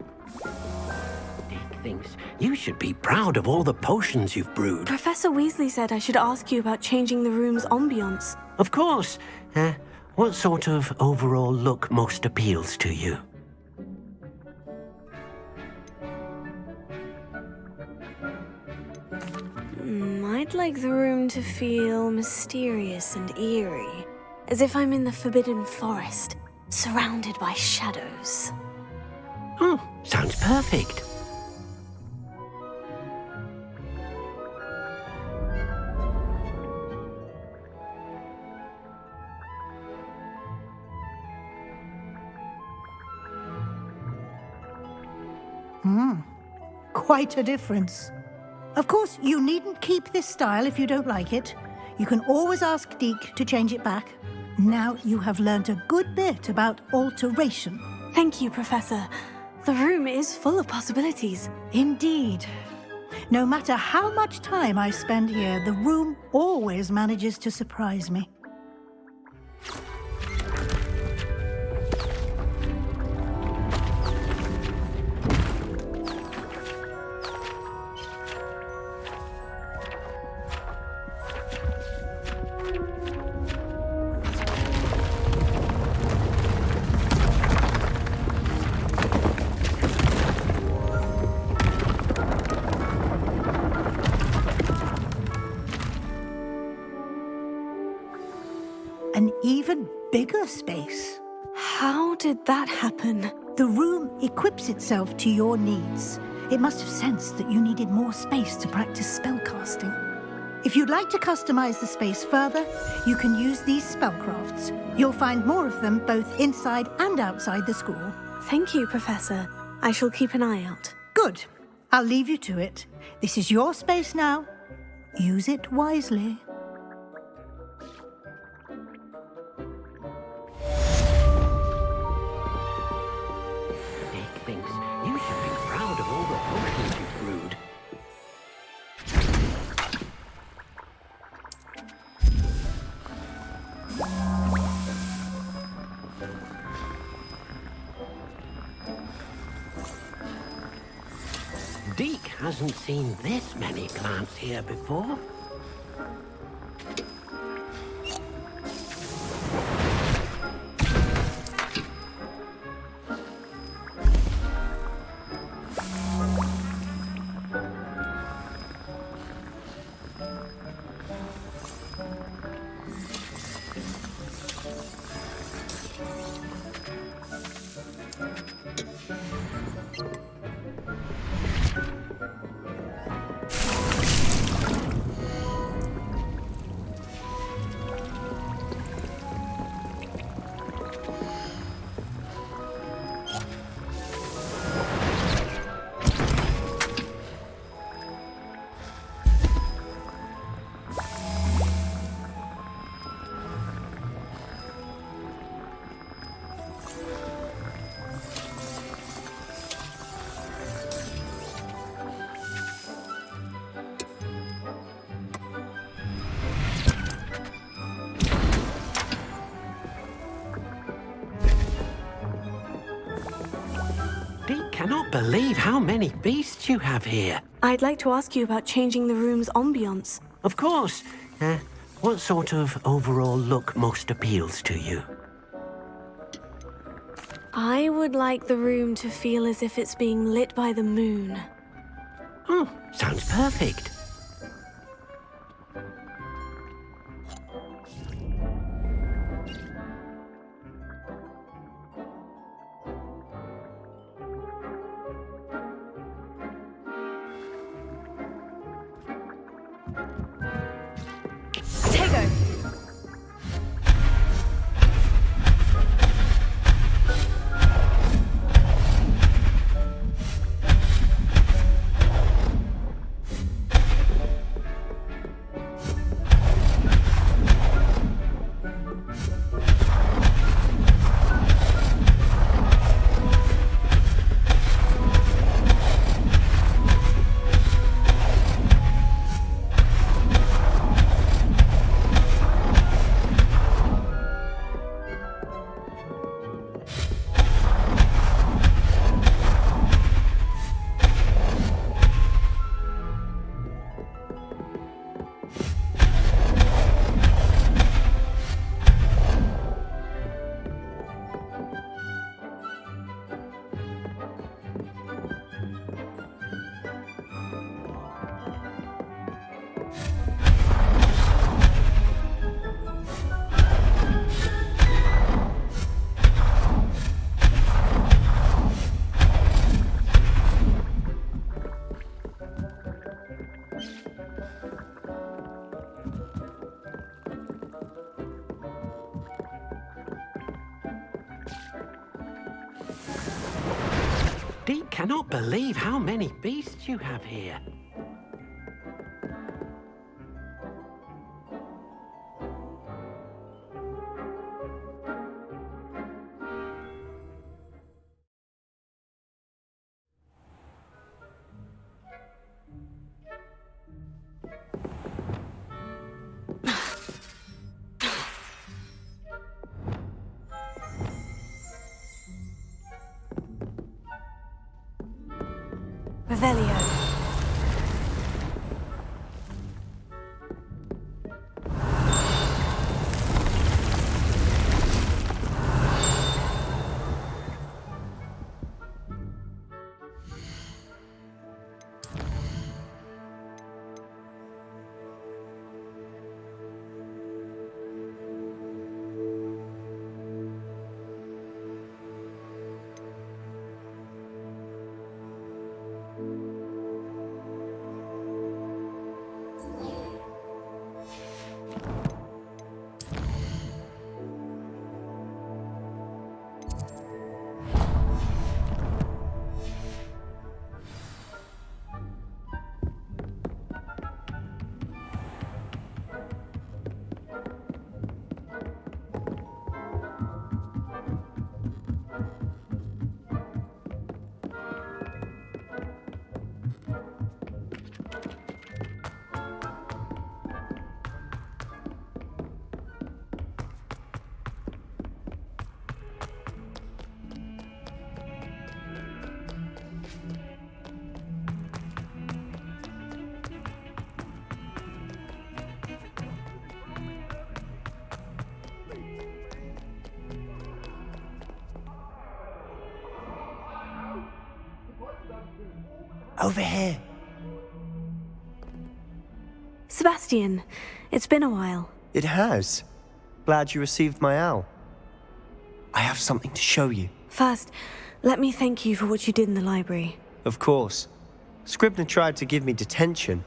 Deke thinks you should be proud of all the potions you've brewed. Professor Weasley said I should ask you about changing the room's ambiance. Of course. What sort of overall look most appeals to you? I'd like the room to feel mysterious and eerie, as if I'm in the Forbidden Forest. surrounded by shadows. Oh, sounds perfect. Quite a difference. Of course, you needn't keep this style if you don't like it. You can always ask Deke to change it back. Now you have learnt a good bit about alteration. Thank you, Professor. The room is full of possibilities. Indeed. No matter how much time I spend here, the room always manages to surprise me. An even bigger space. How did that happen? The room equips itself to your needs. It must have sensed that you needed more space to practice spellcasting. If you'd like to customize the space further, you can use these spellcrafts. You'll find more of them both inside and outside the school. Thank you, Professor. I shall keep an eye out. Good. I'll leave you to it. This is your space now. Use it wisely. You should be proud of all the potions you've brewed. Deke hasn't seen this many plants here before. Cannot believe how many beasts you have here. I'd like to ask you about changing the room's ambience. Of course. What sort of overall look most appeals to you? I would like the room to feel as if it's being lit by the moon. Oh, sounds perfect. cannot believe how many beasts you have here. Revelio. Over here. Sebastian, it's been a while. It has. Glad you received my owl. I have something to show you. First, let me thank you for what you did in the library. Of course. Scribner tried to give me detention,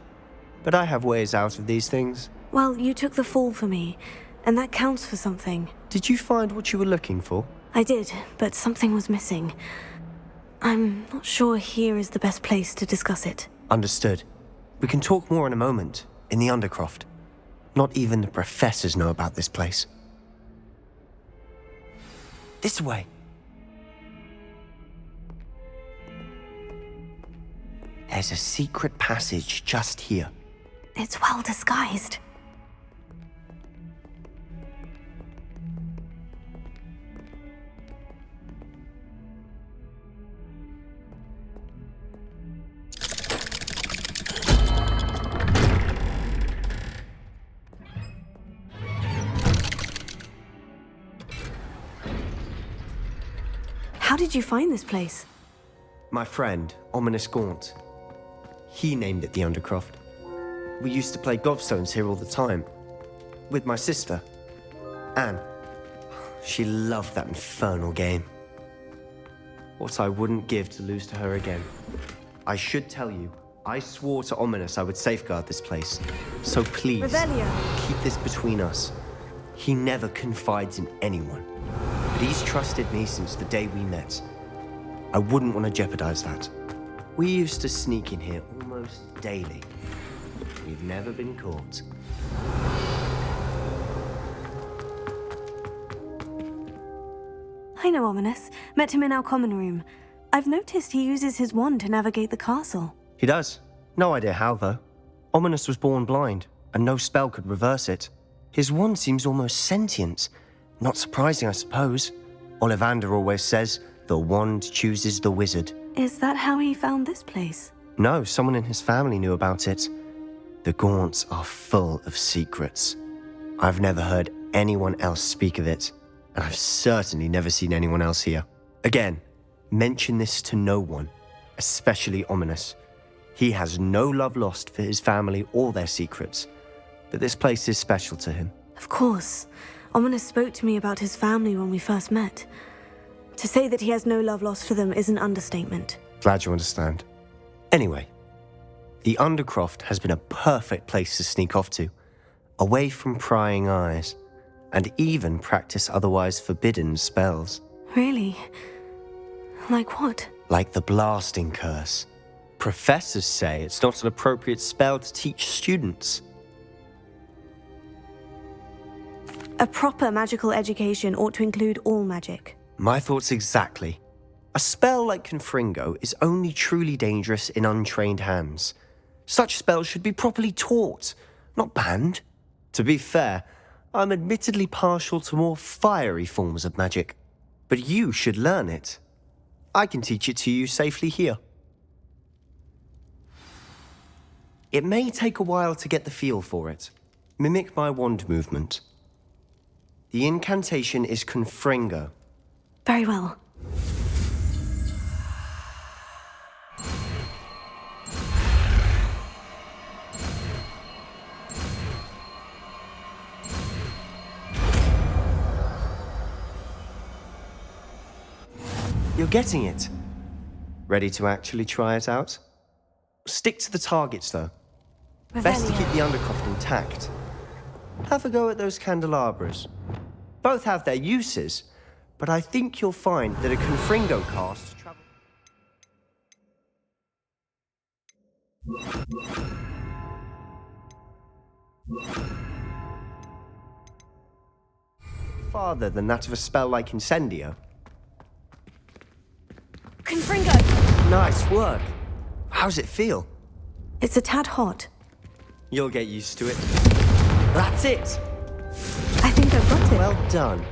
but I have ways out of these things. Well, you took the fall for me, and that counts for something. Did you find what you were looking for? I did, but something was missing. I'm not sure here is the best place to discuss it. Understood. We can talk more in a moment, in the Undercroft. Not even the professors know about this place. This way. There's a secret passage just here. It's well disguised. How did you find this place? My friend, Ominous Gaunt. He named it the Undercroft. We used to play gobstones here all the time. With my sister, Anne. She loved that infernal game. What I wouldn't give to lose to her again. I should tell you, I swore to Ominous I would safeguard this place. So please, Revelio. keep this between us. He never confides in anyone. But he's trusted me since the day we met. I wouldn't want to jeopardize that. We used to sneak in here almost daily. We've never been caught. I know Ominous. Met him in our common room. I've noticed he uses his wand to navigate the castle. He does. No idea how, though. Ominous was born blind, and no spell could reverse it. His wand seems almost sentient. Not surprising, I suppose. Ollivander always says, the wand chooses the wizard. Is that how he found this place? No, someone in his family knew about it. The Gaunts are full of secrets. I've never heard anyone else speak of it, and I've certainly never seen anyone else here. Again, mention this to no one, especially Ominous. He has no love lost for his family or their secrets, but this place is special to him. Of course. Ominous spoke to me about his family when we first met. To say that he has no love lost for them is an understatement. Glad you understand. Anyway, the Undercroft has been a perfect place to sneak off to, away from prying eyes, and even practice otherwise forbidden spells. Really? Like what? Like the blasting curse. Professors say it's not an appropriate spell to teach students. A proper magical education ought to include all magic. My thoughts exactly. A spell like Confringo is only truly dangerous in untrained hands. Such spells should be properly taught, not banned. To be fair, I'm admittedly partial to more fiery forms of magic. But you should learn it. I can teach it to you safely here. It may take a while to get the feel for it. Mimic my wand movement. The incantation is Confringo. Very well. You're getting it. Ready to actually try it out? Stick to the targets, though. Best to keep the undercroft intact. Have a go at those candelabras. Both have their uses, but I think you'll find that a Confringo cast farther than that of a spell like Incendio. Confringo! Nice work. How's it feel? It's a tad hot. You'll get used to it. That's it! I think I've got it. Well done.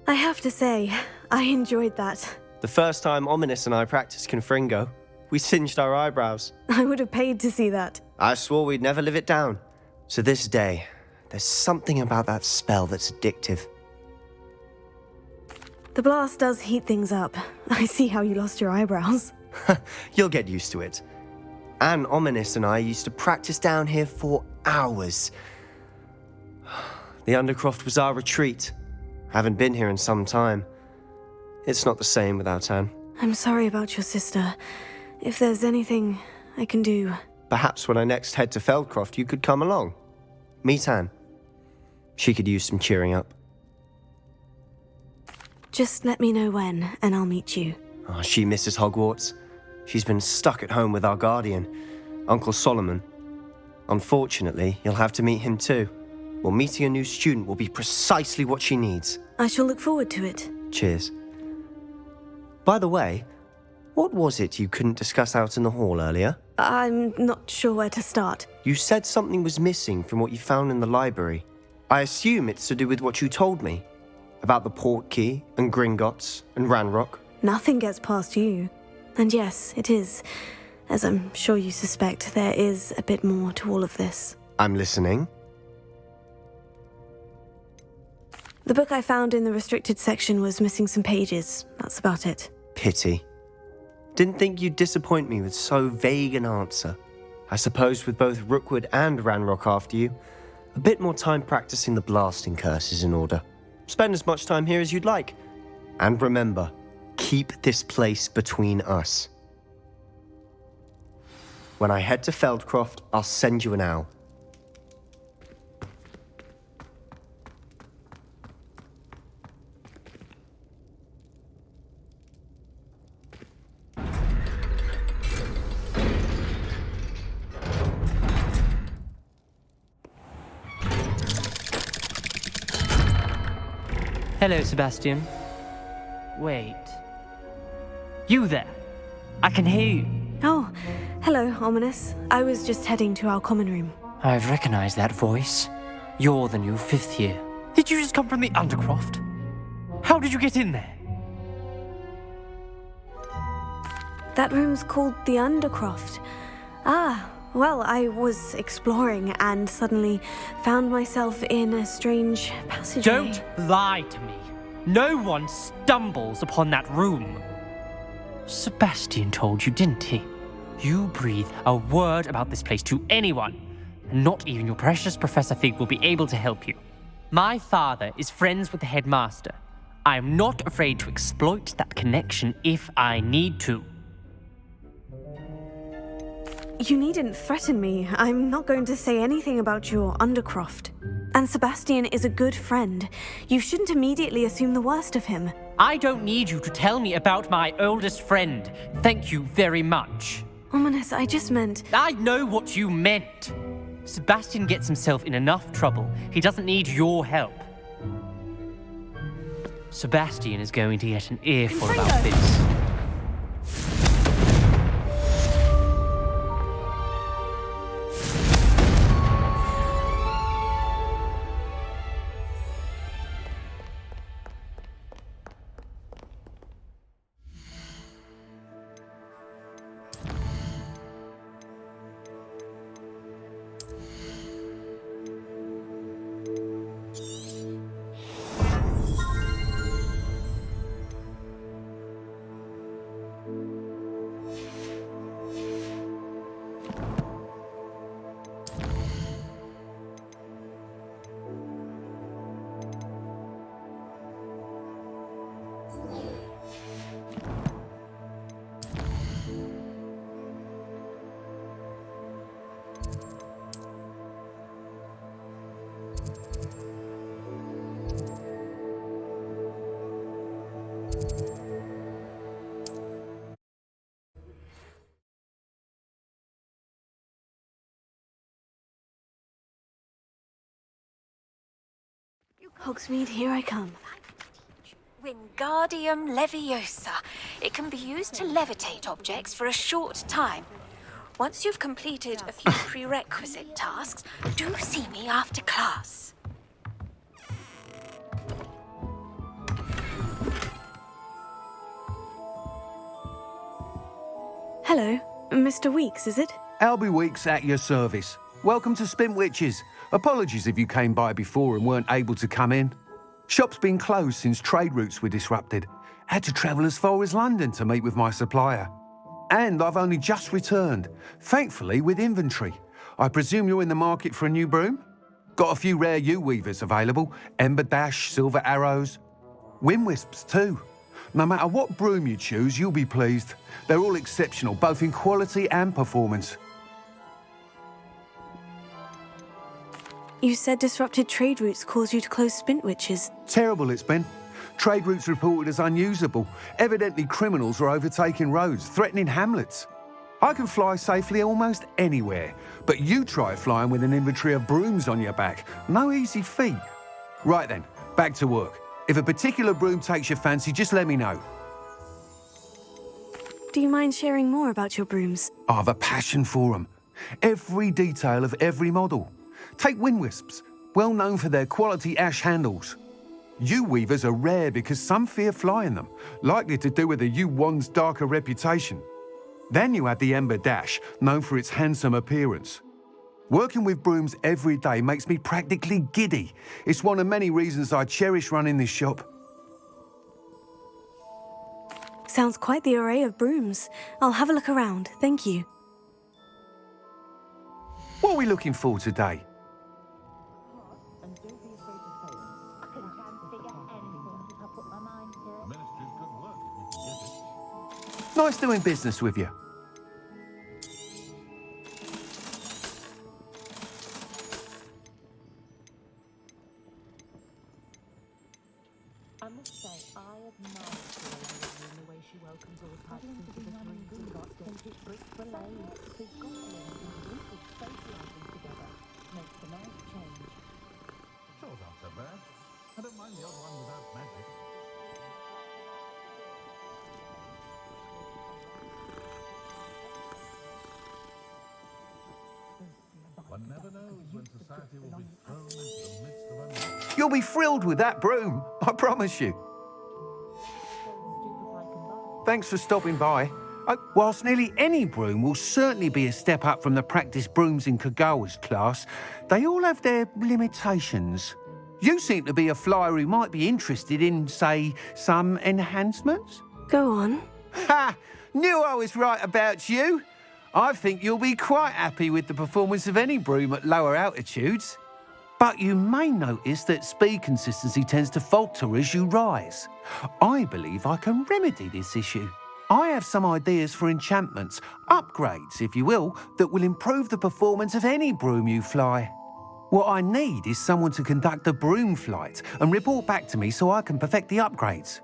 I have to say, I enjoyed that. The first time Ominous and I practiced Confringo, we singed our eyebrows. I would have paid to see that. I swore we'd never live it down. To this day, there's something about that spell that's addictive. The blast does heat things up. I see how you lost your eyebrows. You'll get used to it. Anne, Ominous and I used to practice down here for hours. The Undercroft was our retreat. Haven't been here in some time. It's not the same without Anne. I'm sorry about your sister. If there's anything I can do... Perhaps when I next head to Feldcroft, you could come along. Meet Anne. She could use some cheering up. Just let me know when, and I'll meet you. Oh, she misses Hogwarts. She's been stuck at home with our guardian, Uncle Solomon. Unfortunately, you'll have to meet him too. Well, meeting a new student will be precisely what she needs. I shall look forward to it. Cheers. By the way, what was it you couldn't discuss out in the hall earlier? I'm not sure where to start. You said something was missing from what you found in the library. I assume it's to do with what you told me. About the Portkey, and Gringotts, and Ranrock. Nothing gets past you. And yes, it is. As I'm sure you suspect, there is a bit more to all of this. I'm listening. The book I found in the restricted section was missing some pages. That's about it. Pity. Didn't think you'd disappoint me with so vague an answer. I suppose with both Rookwood and Ranrock after you, a bit more time practicing the blasting curse is in order. Spend as much time here as you'd like. And remember, keep this place between us. When I head to Feldcroft, I'll send you an owl. Hello, Sebastian. Wait. You there? I can hear you. Oh, hello, Ominous. I was just heading to our common room. I've recognized that voice. You're the new 5th year. Did you just come from the Undercroft? How did you get in there? That room's called the Undercroft. Ah, well, I was exploring and suddenly found myself in a strange passageway. Don't lie to me. No one stumbles upon that room. Sebastian told you, didn't he? You breathe a word about this place to anyone, and not even your precious Professor Fig will be able to help you. My father is friends with the headmaster. I am not afraid to exploit that connection if I need to. You needn't threaten me. I'm not going to say anything about your Undercroft. And Sebastian is a good friend. You shouldn't immediately assume the worst of him. I don't need you to tell me about my oldest friend. Thank you very much. Ominous, I just meant... I know what you meant. Sebastian gets himself in enough trouble. He doesn't need your help. Sebastian is going to get an earful about this. Hogsmeade, here I come. Wingardium Leviosa. It can be used to levitate objects for a short time. Once you've completed a few prerequisite tasks, do see me after class. Hello, Mr. Weeks, is it? Albie Weeks at your service. Welcome to Spintwitches. Apologies if you came by before and weren't able to come in. Shop's been closed since trade routes were disrupted. Had to travel as far as London to meet with my supplier. And I've only just returned, thankfully with inventory. I presume you're in the market for a new broom? Got a few rare U-weavers available, Ember Dash, Silver Arrows. Wind Wisps too. No matter what broom you choose, you'll be pleased. They're all exceptional, both in quality and performance. You said disrupted trade routes caused you to close Spintwitches. Terrible it's been. Trade routes reported as unusable. Evidently criminals are overtaking roads, threatening hamlets. I can fly safely almost anywhere, but you try flying with an inventory of brooms on your back. No easy feat. Right then, back to work. If a particular broom takes your fancy, just let me know. Do you mind sharing more about your brooms? I have a passion for them. Every detail of every model. Take Wind Wisps, well known for their quality ash handles. U-weavers are rare because some fear flying them, likely to do with the U-wand's darker reputation. Then you have the Ember Dash, known for its handsome appearance. Working with brooms every day makes me practically giddy. It's one of many reasons I cherish running this shop. Sounds quite the array of brooms. I'll have a look around, thank you. What are we looking for today? Nice doing business with you. I must say, I admire the way she welcomes all types into this room. Got vintage bricks for lace, big goblins and rooted socializing together. Makes a nice change. Sure, not so bad. I don't mind the odd one without magic. One never knows when society will be thrown into the midst of unrest. You'll be thrilled with that broom, I promise you. Thanks for stopping by. Whilst nearly any broom will certainly be a step up from the practice brooms in Kagawa's class, they all have their limitations. You seem to be a flyer who might be interested in, say, some enhancements? Go on. Ha! Knew I was right about you. I think you'll be quite happy with the performance of any broom at lower altitudes. But you may notice that speed consistency tends to falter as you rise. I believe I can remedy this issue. I have some ideas for enchantments, upgrades, if you will, that will improve the performance of any broom you fly. What I need is someone to conduct a broom flight and report back to me so I can perfect the upgrades.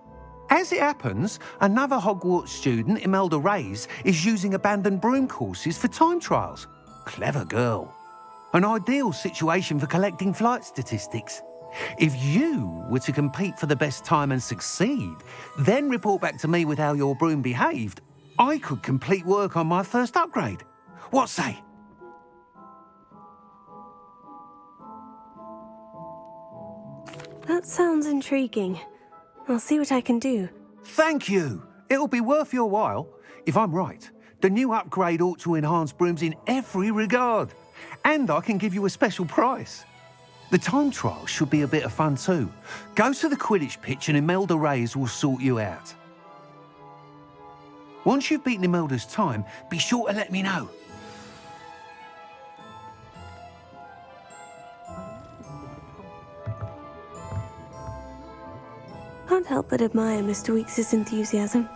As it happens, another Hogwarts student, Imelda Reyes, is using abandoned broom courses for time trials. Clever girl. An ideal situation for collecting flight statistics. If you were to compete for the best time and succeed, then report back to me with how your broom behaved, I could complete work on my first upgrade. What say? That sounds intriguing. I'll see what I can do. Thank you. It'll be worth your while. If I'm right, the new upgrade ought to enhance brooms in every regard. And I can give you a special price. The time trial should be a bit of fun too. Go to the Quidditch pitch and Imelda Reyes will sort you out. Once you've beaten Imelda's time, be sure to let me know. Can't help but admire Mr. Weekes' enthusiasm.